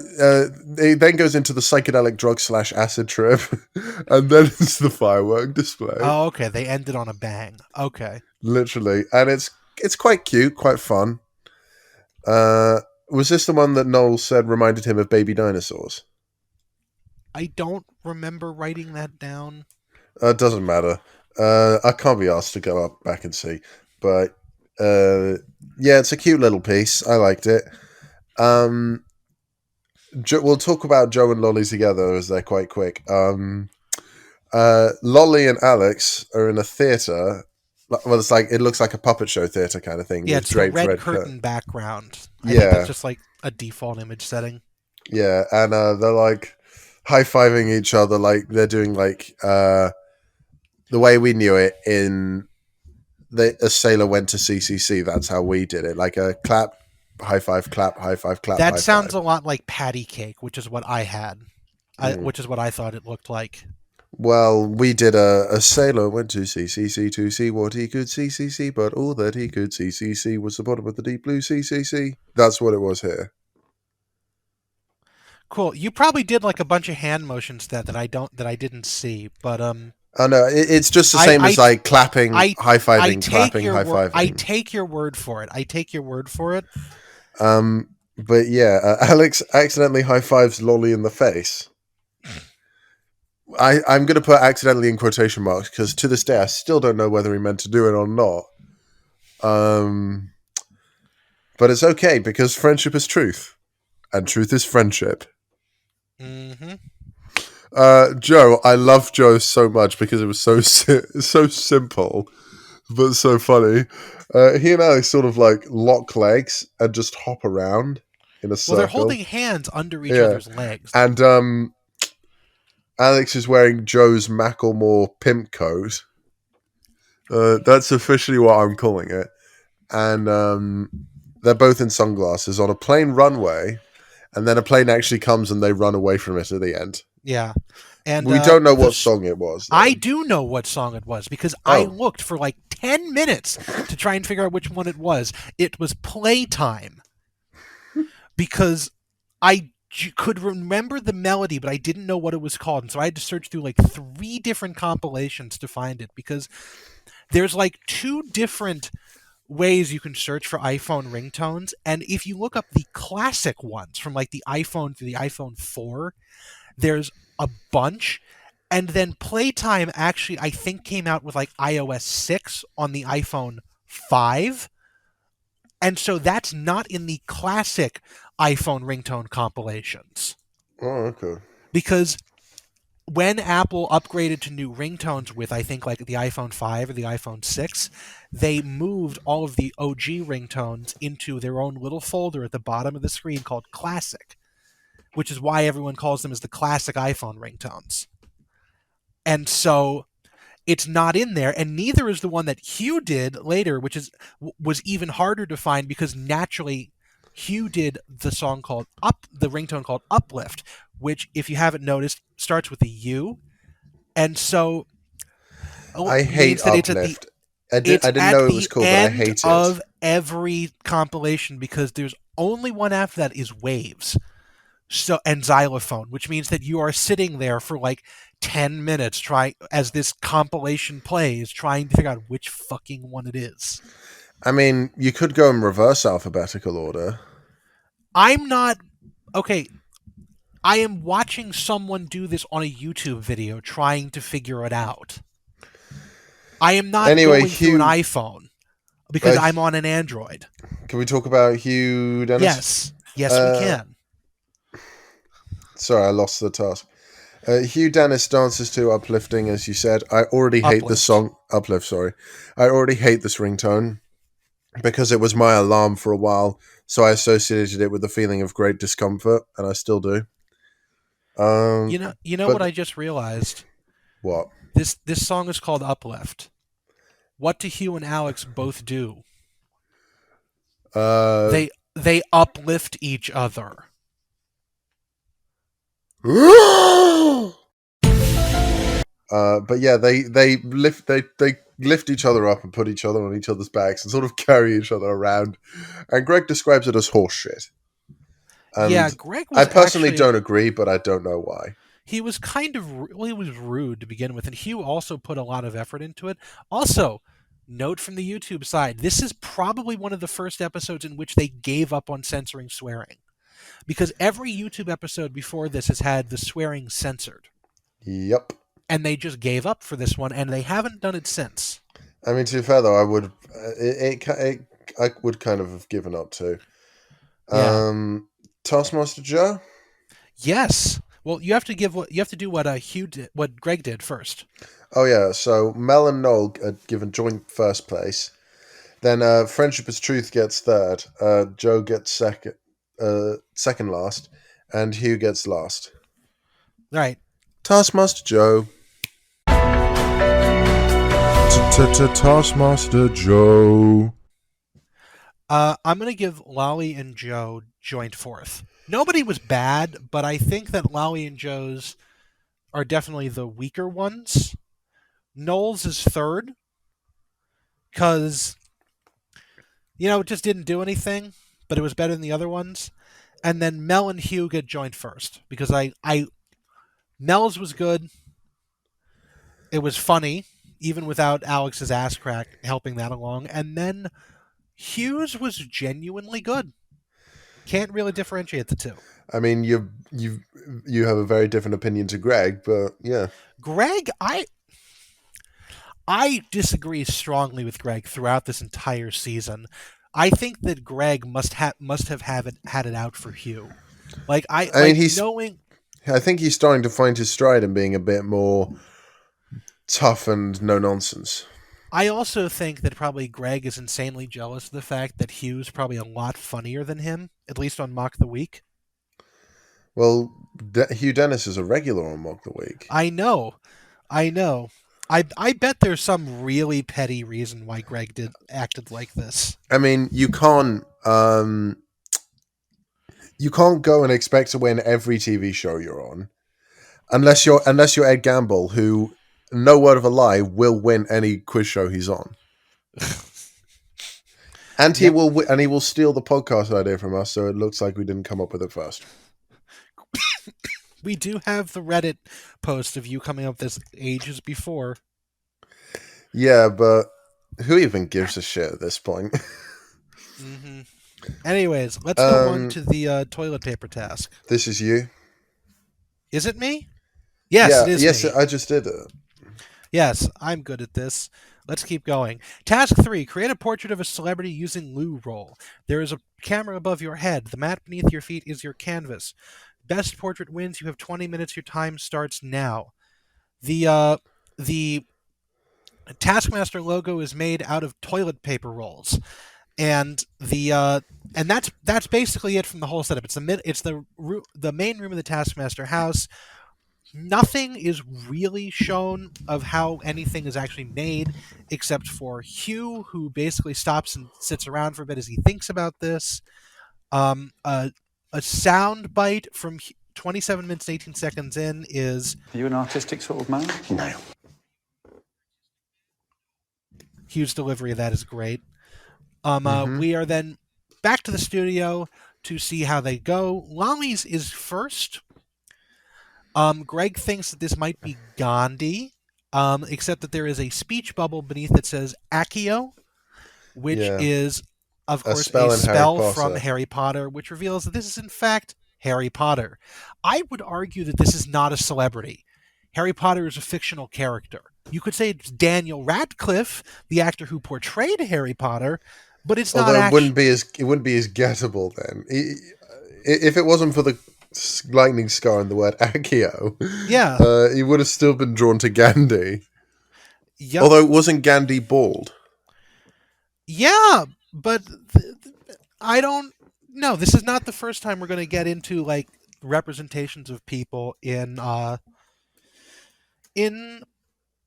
it then goes into the psychedelic drug / acid trip, and then it's the firework display. Oh, okay. They ended on a bang. Okay. Literally. And it's quite cute, quite fun. Was this the one that Noel said reminded him of baby dinosaurs? I don't remember writing that down. It doesn't matter. I can't be asked to go up back and see, but yeah, it's a cute little piece. I liked it. We'll talk about Joe and Lolly together as they're quite quick. Lolly and Alex are in a theater. Well, it looks like a puppet show theater kind of thing. Yeah, with it's the draped red curtain background. I think Yeah, that's just like a default image setting. yeah, and they're like high fiving each other, like they're doing like the way we knew it in a sailor went to CCC. That's how we did it, like a clap, high five, clap, high five, clap, That high sounds five. a lot like patty cake, which is what I had. Which is what I thought it looked like. Well, we did a sailor went to CCC to see what he could see, but all that he could see was the bottom of the deep blue CCC. That's what it was here. Cool. You probably did like a bunch of hand motions that I didn't see, but Oh no, it's just the I same as like clapping, I high I fiving, take clapping, your high word. I fiving. take your word for it. I take your word for it. But yeah, Alex accidentally high fives Lolly in the face. I'm going to put accidentally in quotation marks because to this day I still don't know whether he meant to do it or not. But it's okay because friendship is truth, and truth is friendship. Mm-hmm. Joe, I love Joe so much because it was so simple, but so funny. He and Alex sort of like lock legs and just hop around in a circle. Well, they're holding hands under each Yeah. other's legs. And Alex is wearing Joe's Macklemore pimp coat. That's officially what I'm calling it. And they're both in sunglasses on a plane runway, and then a plane actually comes and they run away from it at the end. Yeah. And we don't know what song it was, though. I do know what song it was because I looked for like 10 minutes to try and figure out which one it was. It was Playtime. Because I could remember the melody, but I didn't know what it was called. And so I had to search through like 3 different compilations to find it because there's like 2 different ways you can search for iPhone ringtones. And if you look up the classic ones from like the iPhone to the iPhone 4, there's a bunch. And then Playtime actually, I think, came out with like iOS 6 on the iPhone 5. And so that's not in the classic iPhone ringtone compilations. Oh, okay. Because when Apple upgraded to new ringtones with, I think, like the iPhone 5 or the iPhone 6, they moved all of the OG ringtones into their own little folder at the bottom of the screen called Classic, which is why everyone calls them as the classic iPhone ringtones. And so it's not in there, and neither is the one that Hugh did later, which was even harder to find because naturally Hugh did the song called the ringtone called Uplift, which, if you haven't noticed, starts with a U, and so I hate Uplift. I didn't know it was cool, but I hate it. Of every compilation because there's only one after that is Waves, and Xylophone, which means that you are sitting there for like 10 minutes as this compilation plays, trying to figure out which fucking one it is. I mean, you could go in reverse alphabetical order. I'm not... Okay, I am watching someone do this on a YouTube video trying to figure it out. I am not going through an iPhone because I'm on an Android. Can we talk about Hugh Dennis? Yes, we can. Sorry, I lost the task. Hugh Dennis dances to Uplifting, as you said. I already hate the song. Uplift, sorry. I already hate this ringtone because it was my alarm for a while, so I associated it with the feeling of great discomfort, and I still do. You know what I just realized? What? This song is called Uplift. What do Hugh and Alex both do? They uplift each other. But yeah, they lift each other up and put each other on each other's backs and sort of carry each other around. And Greg describes it as horseshit. Yeah, Greg was I personally don't agree, but I don't know why. He was he was rude to begin with, and Hugh also put a lot of effort into it. Also, Note from the YouTube side, this is probably one of the first episodes in which they gave up on censoring swearing. Because every YouTube episode before this has had the swearing censored. Yep. And they just gave up for this one, and they haven't done it since. I mean, to be fair though, I would I would kind of have given up too. Yeah. Taskmaster Joe. Yes. Well, you have to do what Greg did first. Oh yeah, so Mel and Noel are given joint first place. Then Friendship is Truth gets third. Joe gets second last, and Hugh gets last. Right. Taskmaster Joe. Taskmaster Joe. I'm going to give Lolly and Joe joint fourth. Nobody was bad, but I think that Lolly and Joe's are definitely the weaker ones. Noel's is third because, it just didn't do anything, but it was better than the other ones. And then Mel and Hugh get joint first because Mel's was good. It was funny, even without Alex's ass crack helping that along. And then Hugh's was genuinely good. Can't really differentiate the two. I mean, you have a very different opinion to Greg, but yeah. Greg, I disagree strongly with Greg throughout this entire season. I think that Greg must have had it out for Hugh. I think he's starting to find his stride and being a bit more tough and no nonsense. I also think that probably Greg is insanely jealous of the fact that Hugh's probably a lot funnier than him, at least on Mock the Week. Well, Hugh Dennis is a regular on Mock the Week. I know. I bet there's some really petty reason why Greg acted like this. I mean, you can't go and expect to win every TV show you're on, unless you're Ed Gamble, who, no word of a lie, will win any quiz show he's on. And he will steal the podcast idea from us, so it looks like we didn't come up with it first. We do have the Reddit post of you coming up this ages before. Yeah, but who even gives a shit at this point? Mm-hmm. Anyways, let's go on to the toilet paper task. This is you. Is it me? Yes, it is me. Yes, I just did it. Yes, I'm good at this. Let's keep going. Task 3. Create a portrait of a celebrity using loo roll. There is a camera above your head. The mat beneath your feet is your canvas. Best portrait wins. You have 20 minutes. Your time starts now. The Taskmaster logo is made out of toilet paper rolls, and that's basically it from the whole setup. It's the main room of the Taskmaster house. Nothing is really shown of how anything is actually made, except for Hugh, who basically stops and sits around for a bit as he thinks about this. A sound bite from 27 minutes and 18 seconds in is... Are you an artistic sort of man? No. Hugh's delivery of that is great. We are then back to the studio to see how they go. Lolly's is first. Greg thinks that this might be Gandhi, except that there is a speech bubble beneath that says Accio, which is, of course, a spell from Harry Potter, which reveals that this is, in fact, Harry Potter. I would argue that this is not a celebrity. Harry Potter is a fictional character. You could say it's Daniel Radcliffe, the actor who portrayed Harry Potter, but it's not. Although it wouldn't be as gettable then. If it wasn't for the lightning scar and the word Accio, he would have still been drawn to Gandhi. Yep. Although wasn't Gandhi bald? Yeah, but I don't know. This is not the first time we're going to get into like representations of people in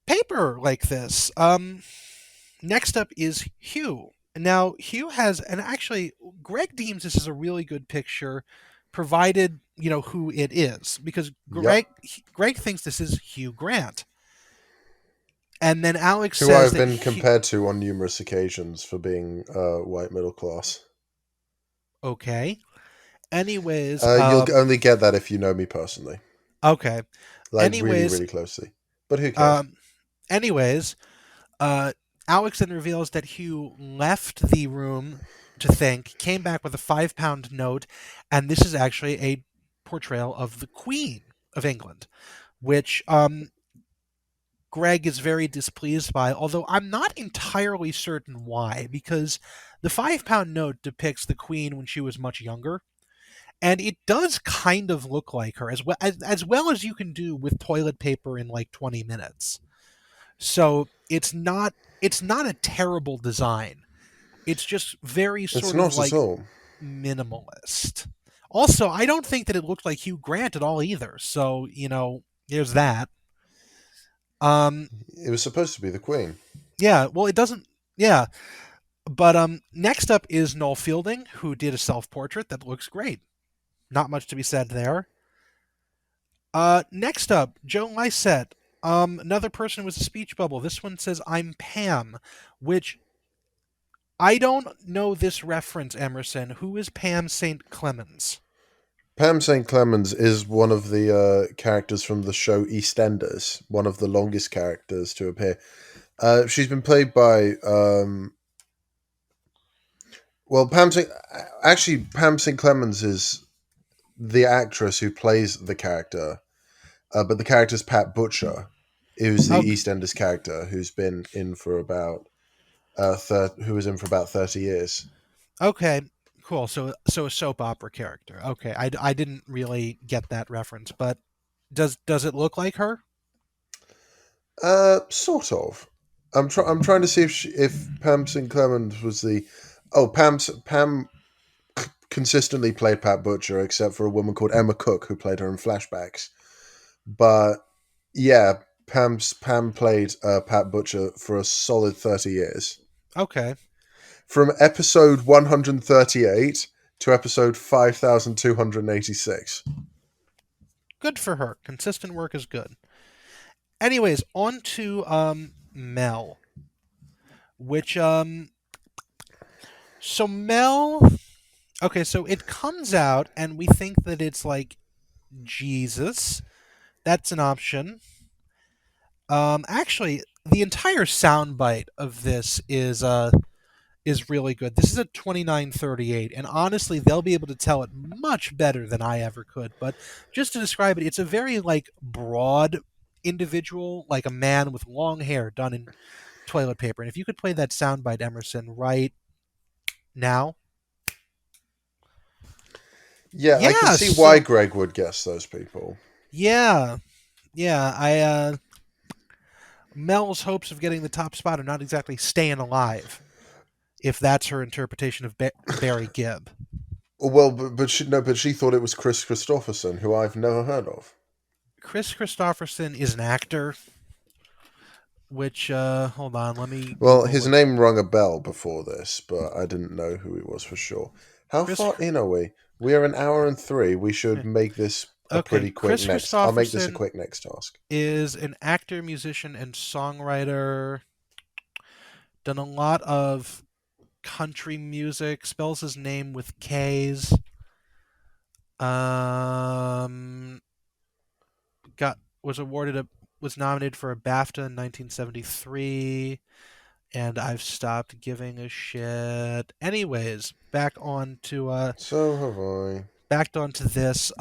paper like this. Next up is Hugh. Now, Hugh has, and actually, Greg deems this is a really good picture, provided who it is, because Greg thinks this is Hugh Grant. And then Alex says I've been compared to on numerous occasions for being white middle class. Okay. Anyways, you'll only get that if you know me personally. Okay. Really, really closely. But who cares? Anyways, Alex then reveals that Hugh left the room to think, came back with a £5 note, and this is actually a portrayal of the Queen of England, which Greg is very displeased by, although I'm not entirely certain why, because the £5 note depicts the Queen when she was much younger, and it does kind of look like her, as well as you can do with toilet paper in like 20 minutes. So it's not a terrible design. It's just very It's sort of not at like all. minimalist. Also, I don't think that it looked like Hugh Grant at all either. So, there's that. Um It was supposed to be the Queen. yeah, well it doesn't yeah, but next up is Noel Fielding, who did a self-portrait that looks great. Not much to be said there. Next up, Joe Lycett. Another person with a speech bubble. This one says I'm Pam, which I don't know this reference, Emerson. Who is Pam St. Clemens? Pam St. Clemens is one of the characters from the show EastEnders, one of the longest characters to appear. She's been played by well, Pam St. Clemens is the actress who plays the character, but the character's Pat Butcher, who's the Oh, EastEnders character who's been in for about who was in for about 30 years. okay, cool. So a soap opera character. Okay, I didn't really get that reference, but does it look like her? Sort of. I'm trying to see if Pam St. Clemens was the Pam consistently played Pat Butcher, except for a woman called Emma Cook who played her in flashbacks. But yeah, Pam played Pat Butcher for a solid 30 years, Okay, from episode 138 to episode 5286. good for her. Consistent work is good. Anyways, on to Mel, which so Mel. Okay, so it comes out, and we think that it's like Jesus. That's an option. Actually, the entire soundbite of this is really good. This is a 2938, and honestly, they'll be able to tell it much better than I ever could. But just to describe it, it's a very like broad individual, like a man with long hair done in toilet paper. And if you could play that soundbite, Emerson, right now, Yeah, I can yeah. see why So Greg would guess those people. yeah, yeah. Mel's hopes of getting the top spot are not exactly staying alive, if that's her interpretation of Barry Gibb. Well, but she thought it was Chris Christopherson, who I've never heard of. Chris Christopherson is an actor, which hold on, let me Well, Google his what name rung a bell before this, but I didn't know who he was for sure. How Chris. far in are we? We are an hour and three. We should make this a Okay, pretty quick Chris next. I'll make this a Christopherson quick next task. is an actor, musician, and songwriter. Done a lot of country music. Spells his name with K's. Um, got was awarded a was nominated for a BAFTA in 1973, and I've stopped giving a shit. Anyways, So have I. back onto this.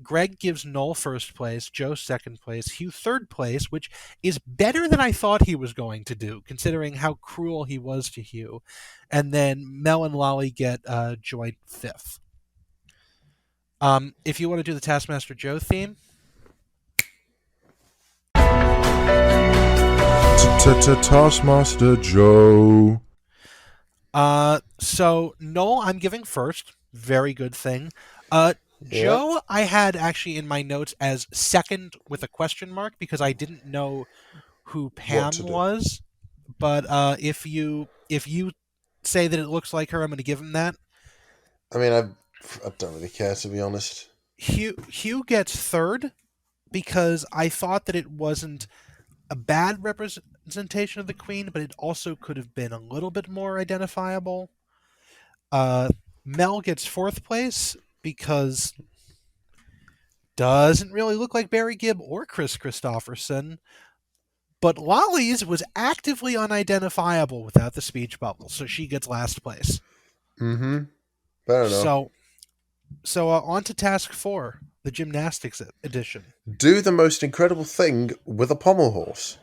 Greg gives Noel first place, Joe second place, Hugh third place, which is better than I thought he was going to do, considering how cruel he was to Hugh. And then Mel and Lolly get joint fifth. If you want to do the Taskmaster Joe theme, Taskmaster Joe. so Noel, I'm giving first. Very good thing. Yeah. Joe, I had actually in my notes as second with a question mark because I didn't know who What Pam to do? was. But if you say that it looks like her, I'm going to give him that. I mean, I don't really care, to be honest. Hugh gets third because I thought that it wasn't a bad representation of the Queen, but it also could have been a little bit more identifiable. Uh, Mel gets fourth place because doesn't really look like Barry Gibb or Chris Christopherson. But Lolly's was actively unidentifiable without the speech bubble, so she gets last place. Mm-hmm. Fair enough. So on to task 4, the gymnastics edition. Do the most incredible thing with a pommel horse.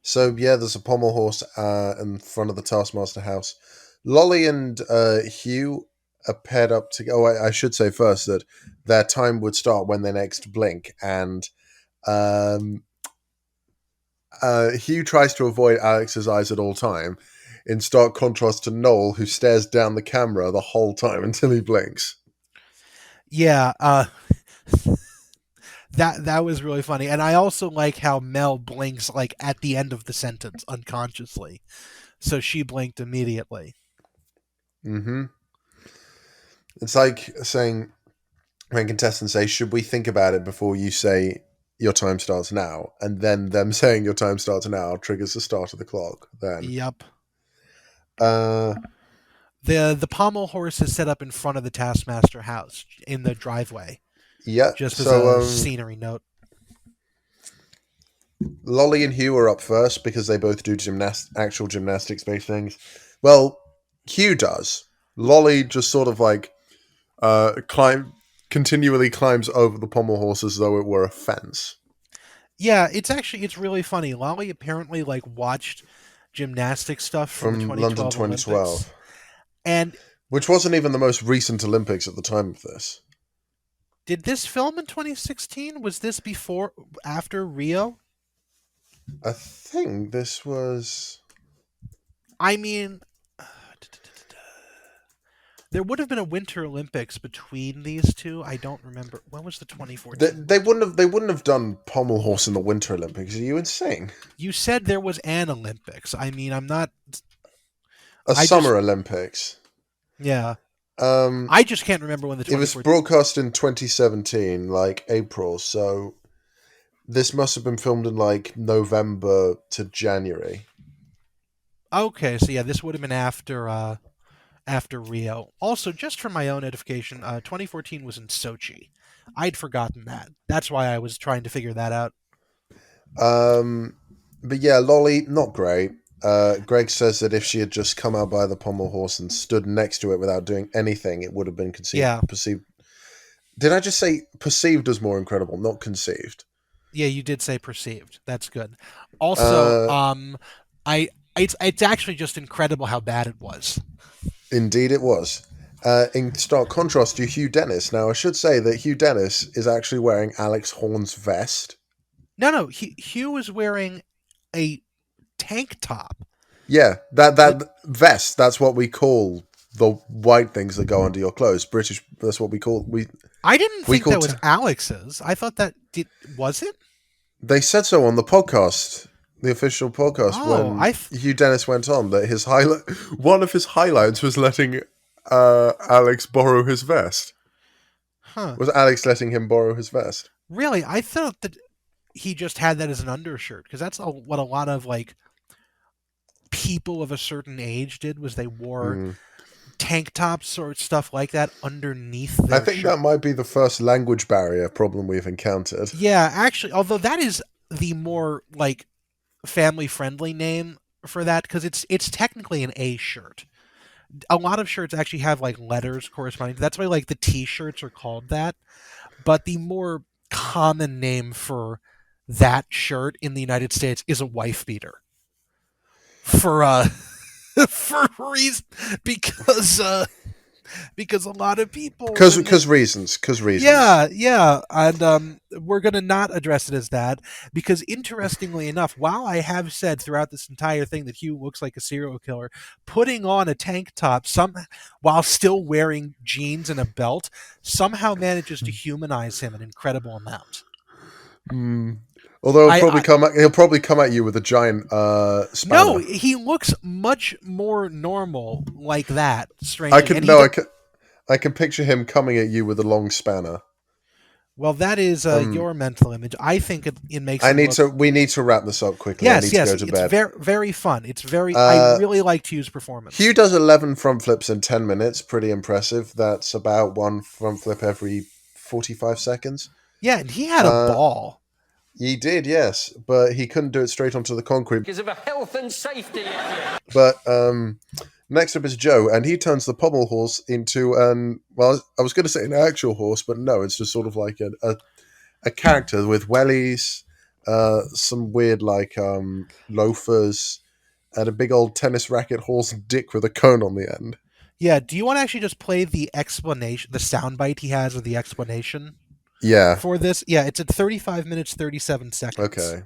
So yeah, there's a pommel horse in front of the Taskmaster house. Lolly and Hugh are paired up to go. I should say first that their time would start when they next blink, and Hugh tries to avoid Alex's eyes at all time, in stark contrast to Noel, who stares down the camera the whole time until he blinks. Yeah, that was really funny, and I also like how Mel blinks like at the end of the sentence unconsciously, so she blinked immediately. Mm-hmm. It's like saying when contestants say, "Should we think about it before you say your time starts now?" and then them saying your time starts now triggers the start of the clock. Then, Yep. uh, The pommel horse is set up in front of the Taskmaster house in the driveway, yeah. just as So, a scenery note. Lolly and Hugh are up first because they both do actual gymnastics-based things. Well, Hugh does. Lolly just sort of like continually climbs over the pommel horse as though it were a fence. Yeah, it's really funny. Lolly apparently like watched gymnastics stuff from the London 2012 Olympics, 2012, and which wasn't even the most recent Olympics at the time of this. did this film in 2016? Was this after Rio? I think this was. I mean, there would have been a Winter Olympics between these two. I don't remember. When was the 2014? They wouldn't have done pommel horse in the Winter Olympics. Are you insane? You said there was an Olympics. I mean, I'm not. Summer Olympics. Yeah. I just can't remember when the 2014. It was broadcast in 2017, like April. So this must have been filmed in like November to January. Okay, so yeah, this would have been after Rio. Also, just for my own edification, 2014 was in Sochi. I'd forgotten that. That's why I was trying to figure that out. But yeah, Lolly, not great. Greg says that if she had just come out by the pommel horse and stood next to it without doing anything, it would have been perceived. Did I just say perceived as more incredible, not conceived? Yeah, you did say perceived. That's good. Also, it's actually just incredible how bad it was. Indeed, it was. In stark contrast to Hugh Dennis. Now, I should say that Hugh Dennis is actually wearing Alex Horn's vest. No, Hugh was wearing a tank top. Yeah, that vest. That's what we call the white things that go under your clothes. British. That's what we call I didn't think that was Alex's. I thought that was it. They said so on the podcast, the official podcast, when Hugh Dennis went on that one of his highlights was letting Alex borrow his vest. Huh? Was Alex letting him borrow his vest? Really? I thought that he just had that as an undershirt, because that's what a lot of like people of a certain age did, was they wore tank tops or stuff like that underneath their I think shirt. that might be the first language barrier problem we've encountered. Yeah, actually, although that is the more like family friendly name for that, because it's technically an A shirt. A lot of shirts actually have like letters corresponding. That's why like the T-shirts are called that. But the more common name for that shirt in the United States is a wife beater. For for reason because a lot of people because reasons. Yeah, and we're gonna not address it as that, because interestingly enough, while I have said throughout this entire thing that Hugh looks like a serial killer, putting on a tank top while still wearing jeans and a belt somehow manages to humanize him an incredible amount. Although he'll probably come at you with a giant spanner. No, he looks much more normal like that. Strangely, I can picture him coming at you with a long spanner. Well, that is your mental image. I think it makes. We need to wrap this up quickly. Yes, I need to go to bed. It's very, very fun. It's very. I really liked Hugh's performance. Hugh does 11 front flips in 10 minutes. Pretty impressive. That's about one front flip every 45 seconds. Yeah, and he had a ball. He did, yes, but he couldn't do it straight onto the concrete. Because of a health and safety issue. But next up is Joe, and he turns the pommel horse into well, I was going to say an actual horse, but no, it's just sort of like a character with wellies, some weird like loafers, and a big old tennis racket horse dick with a cone on the end. Yeah, do you want to actually just play the explanation, the soundbite he has of the explanation Yeah. for this? Yeah, it's at 35 minutes, 37 seconds. Okay.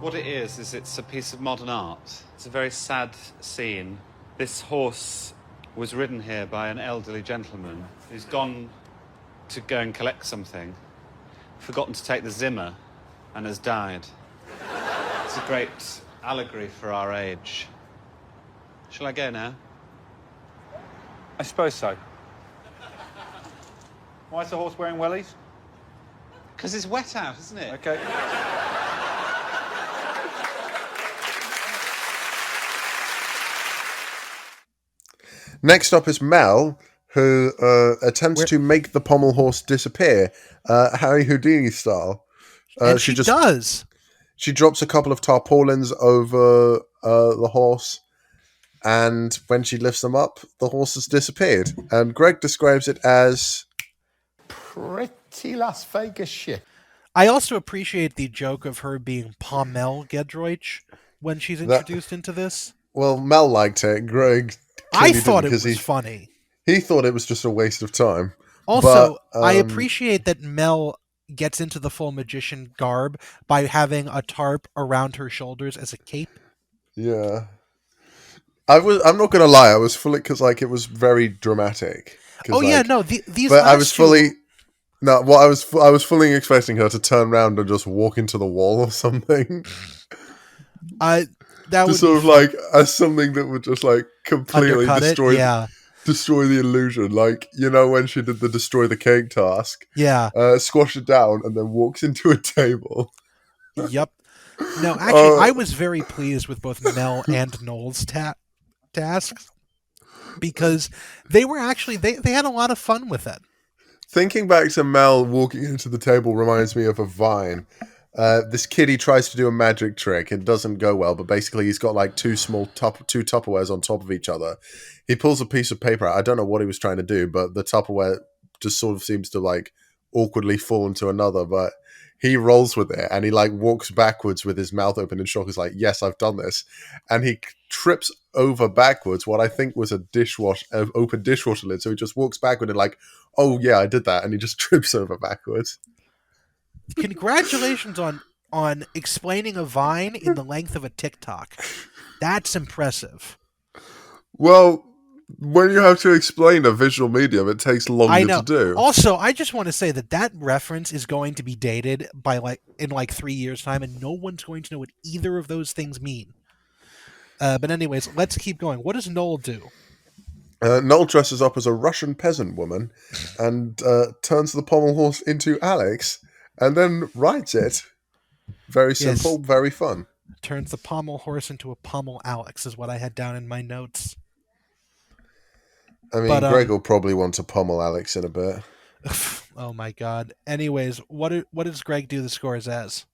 What it is it's a piece of modern art. It's a very sad scene. This horse was ridden here by an elderly gentleman who's gone to go and collect something, forgotten to take the Zimmer, and has died. It's a great allegory for our age. Shall I go now? I suppose so. Why is the horse wearing wellies? Because it's wet out, isn't it? Okay. Next up is Mel, who attempts to make the pommel horse disappear, Harry Houdini style. And she does. She drops a couple of tarpaulins over the horse, and when she lifts them up, the horse has disappeared. And Greg describes it as pretty Las Vegas shit. I also appreciate the joke of her being Pommel Gedroich when she's introduced into this. Well, Mel liked it. Greg, I thought it was funny. He thought it was just a waste of time. Also, I appreciate that Mel gets into the full magician garb by having a tarp around her shoulders as a cape. Yeah. I'm not gonna lie, I was fully, because like it was very dramatic. Oh yeah, no, these. But I was fully no. Well, I was fully expecting her to turn around and just walk into the wall or something. That just sort of like as something that would just like completely destroy the illusion. Like, you know, when she did the destroy the cake task. Yeah. Squash it down and then walks into a table. Yep. No, actually, I was very pleased with both Mel and Noel's tasks because they were actually they had a lot of fun with it. Thinking back to Mel walking into the table reminds me of a Vine. This kiddie tries to do a magic trick. It doesn't go well, but basically he's got like two Tupperwares on top of each other. He pulls a piece of paper out. I don't know what he was trying to do, but the Tupperware just sort of seems to like awkwardly fall into another, but he rolls with it and he like walks backwards with his mouth open in shock. He's like, yes, I've done this. And he trips over backwards what I think was an open dishwasher lid. So he just walks backward and like, oh yeah, I did that. And he just trips over backwards. Congratulations on explaining a Vine in the length of a TikTok. That's impressive. Well, when you have to explain a visual medium, it takes longer to do. Also, I just want to say that reference is going to be dated by in 3 years' time, and no one's going to know what either of those things mean. But anyways, let's keep going. What does Noel do? Noel dresses up as a Russian peasant woman and turns the pommel horse into Alex and then rides it. Very simple, very fun. Turns the pommel horse into a pommel Alex is what I had down in my notes. I mean, Greg will probably want to pommel Alex in a bit. Oh my god. Anyways, what does Greg do the scores as?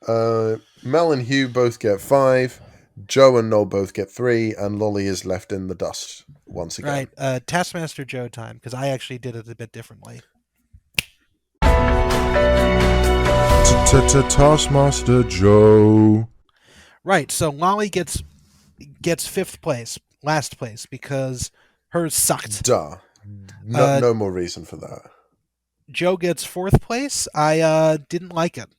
Mel and Hugh both get 5. Joe and Noel both get 3, and Lolly is left in the dust once again. Right, Taskmaster Joe time, because I actually did it a bit differently. Taskmaster Joe. Right, so Lolly gets 5th place, last place, because hers sucked. Duh. No more reason for that. Joe gets 4th place. I didn't like it.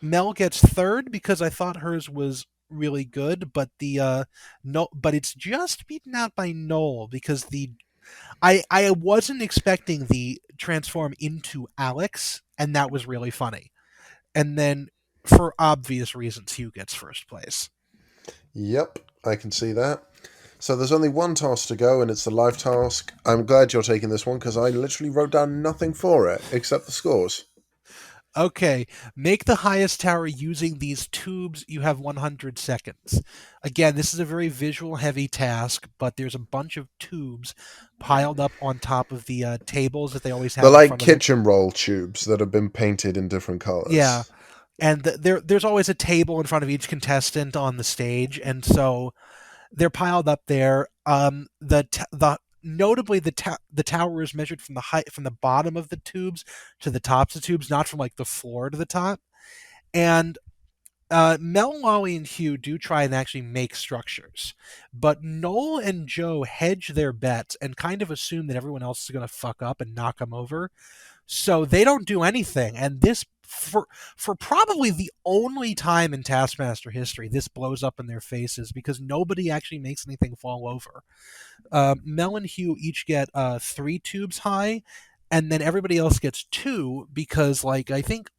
Mel gets 3rd because I thought hers was really good, but but it's just beaten out by Noel because I wasn't expecting the transform into Alex, and that was really funny. And then, for obvious reasons, Hugh gets 1st place. Yep, I can see that. So there's only one task to go, and it's the live task. I'm glad you're taking this one, because I literally wrote down nothing for it, except the scores. Okay, make the highest tower using these tubes. You have 100 seconds. Again, this is a very visual heavy task, but there's a bunch of tubes piled up on top of the tables that they always They're have in like front of them. kitchen roll tubes that have been painted in different colors. Yeah, and there's always a table in front of each contestant on the stage, and so they're piled up there. The notably the tower is measured from the height from the bottom of the tubes to the tops of tubes, not from like the floor to the top. And Mel, Lolly, and Hugh do try and actually make structures, but Noel and Joe hedge their bets and kind of assume that everyone else is going to fuck up and knock them over. So they don't do anything, and this for probably the only time in Taskmaster history, this blows up in their faces because nobody actually makes anything fall over. Mel and Hugh each get 3 tubes high, and then everybody else gets 2 because, like, I think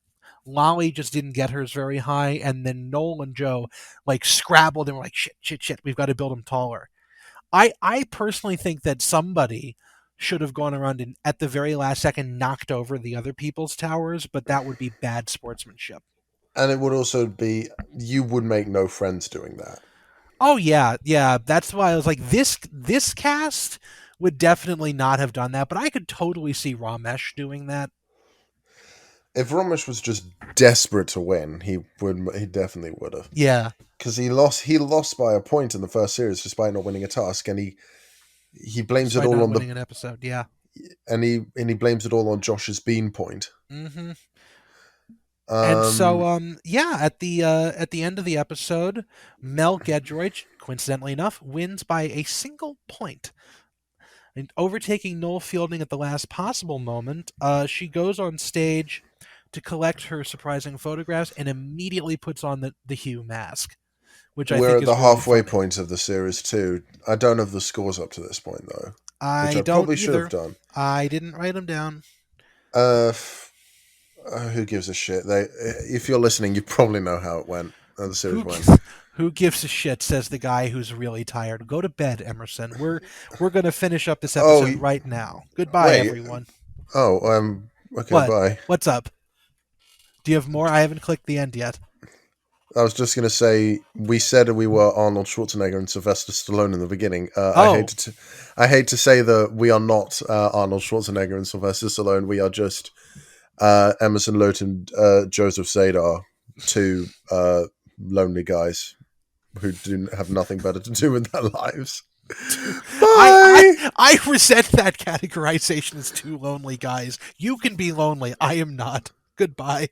Lolly just didn't get hers very high, and then Noel and Joe like scrabbled and were like, shit, we've got to build them taller. I personally think that somebody should have gone around and at the very last second knocked over the other people's towers, but that would be bad sportsmanship. And it would also be, you would make no friends doing that. Oh yeah. That's why I was like, this cast would definitely not have done that, but I could totally see Ramesh doing that. If Ramesh was just desperate to win, he definitely would have. Yeah. Because he lost by a point in the first series despite not winning a task, and he blames Despite it all not on winning an episode, yeah. and he blames it all on Josh's bean point. Mm-hmm. And so, yeah, at the end of the episode, Mel Gedroych, coincidentally enough, wins by a single point. And overtaking Noel Fielding at the last possible moment, she goes on stage to collect her surprising photographs and immediately puts on the Hugh mask, which I We're think at is the really halfway funny. point of the series too. I don't have the scores up to this point though, which I I don't probably should either. have done. I didn't write them down. Who gives a shit? If you're listening, you probably know how it went. How the series went. Who gives a shit? Says the guy who's really tired. Go to bed, Emerson. We're going to finish up this episode right now. Goodbye, wait. everyone. Oh, okay, What? bye. What's up? Do you have more? I haven't clicked the end yet. I was just going to say, we said we were Arnold Schwarzenegger and Sylvester Stallone in the beginning. Oh. I hate to say that we are not Arnold Schwarzenegger and Sylvester Stallone. We are just Emerson Lote and Joseph Zadar, 2 lonely guys who do have nothing better to do with their lives. Bye! I resent that categorization as 2 lonely guys. You can be lonely. I am not. Goodbye.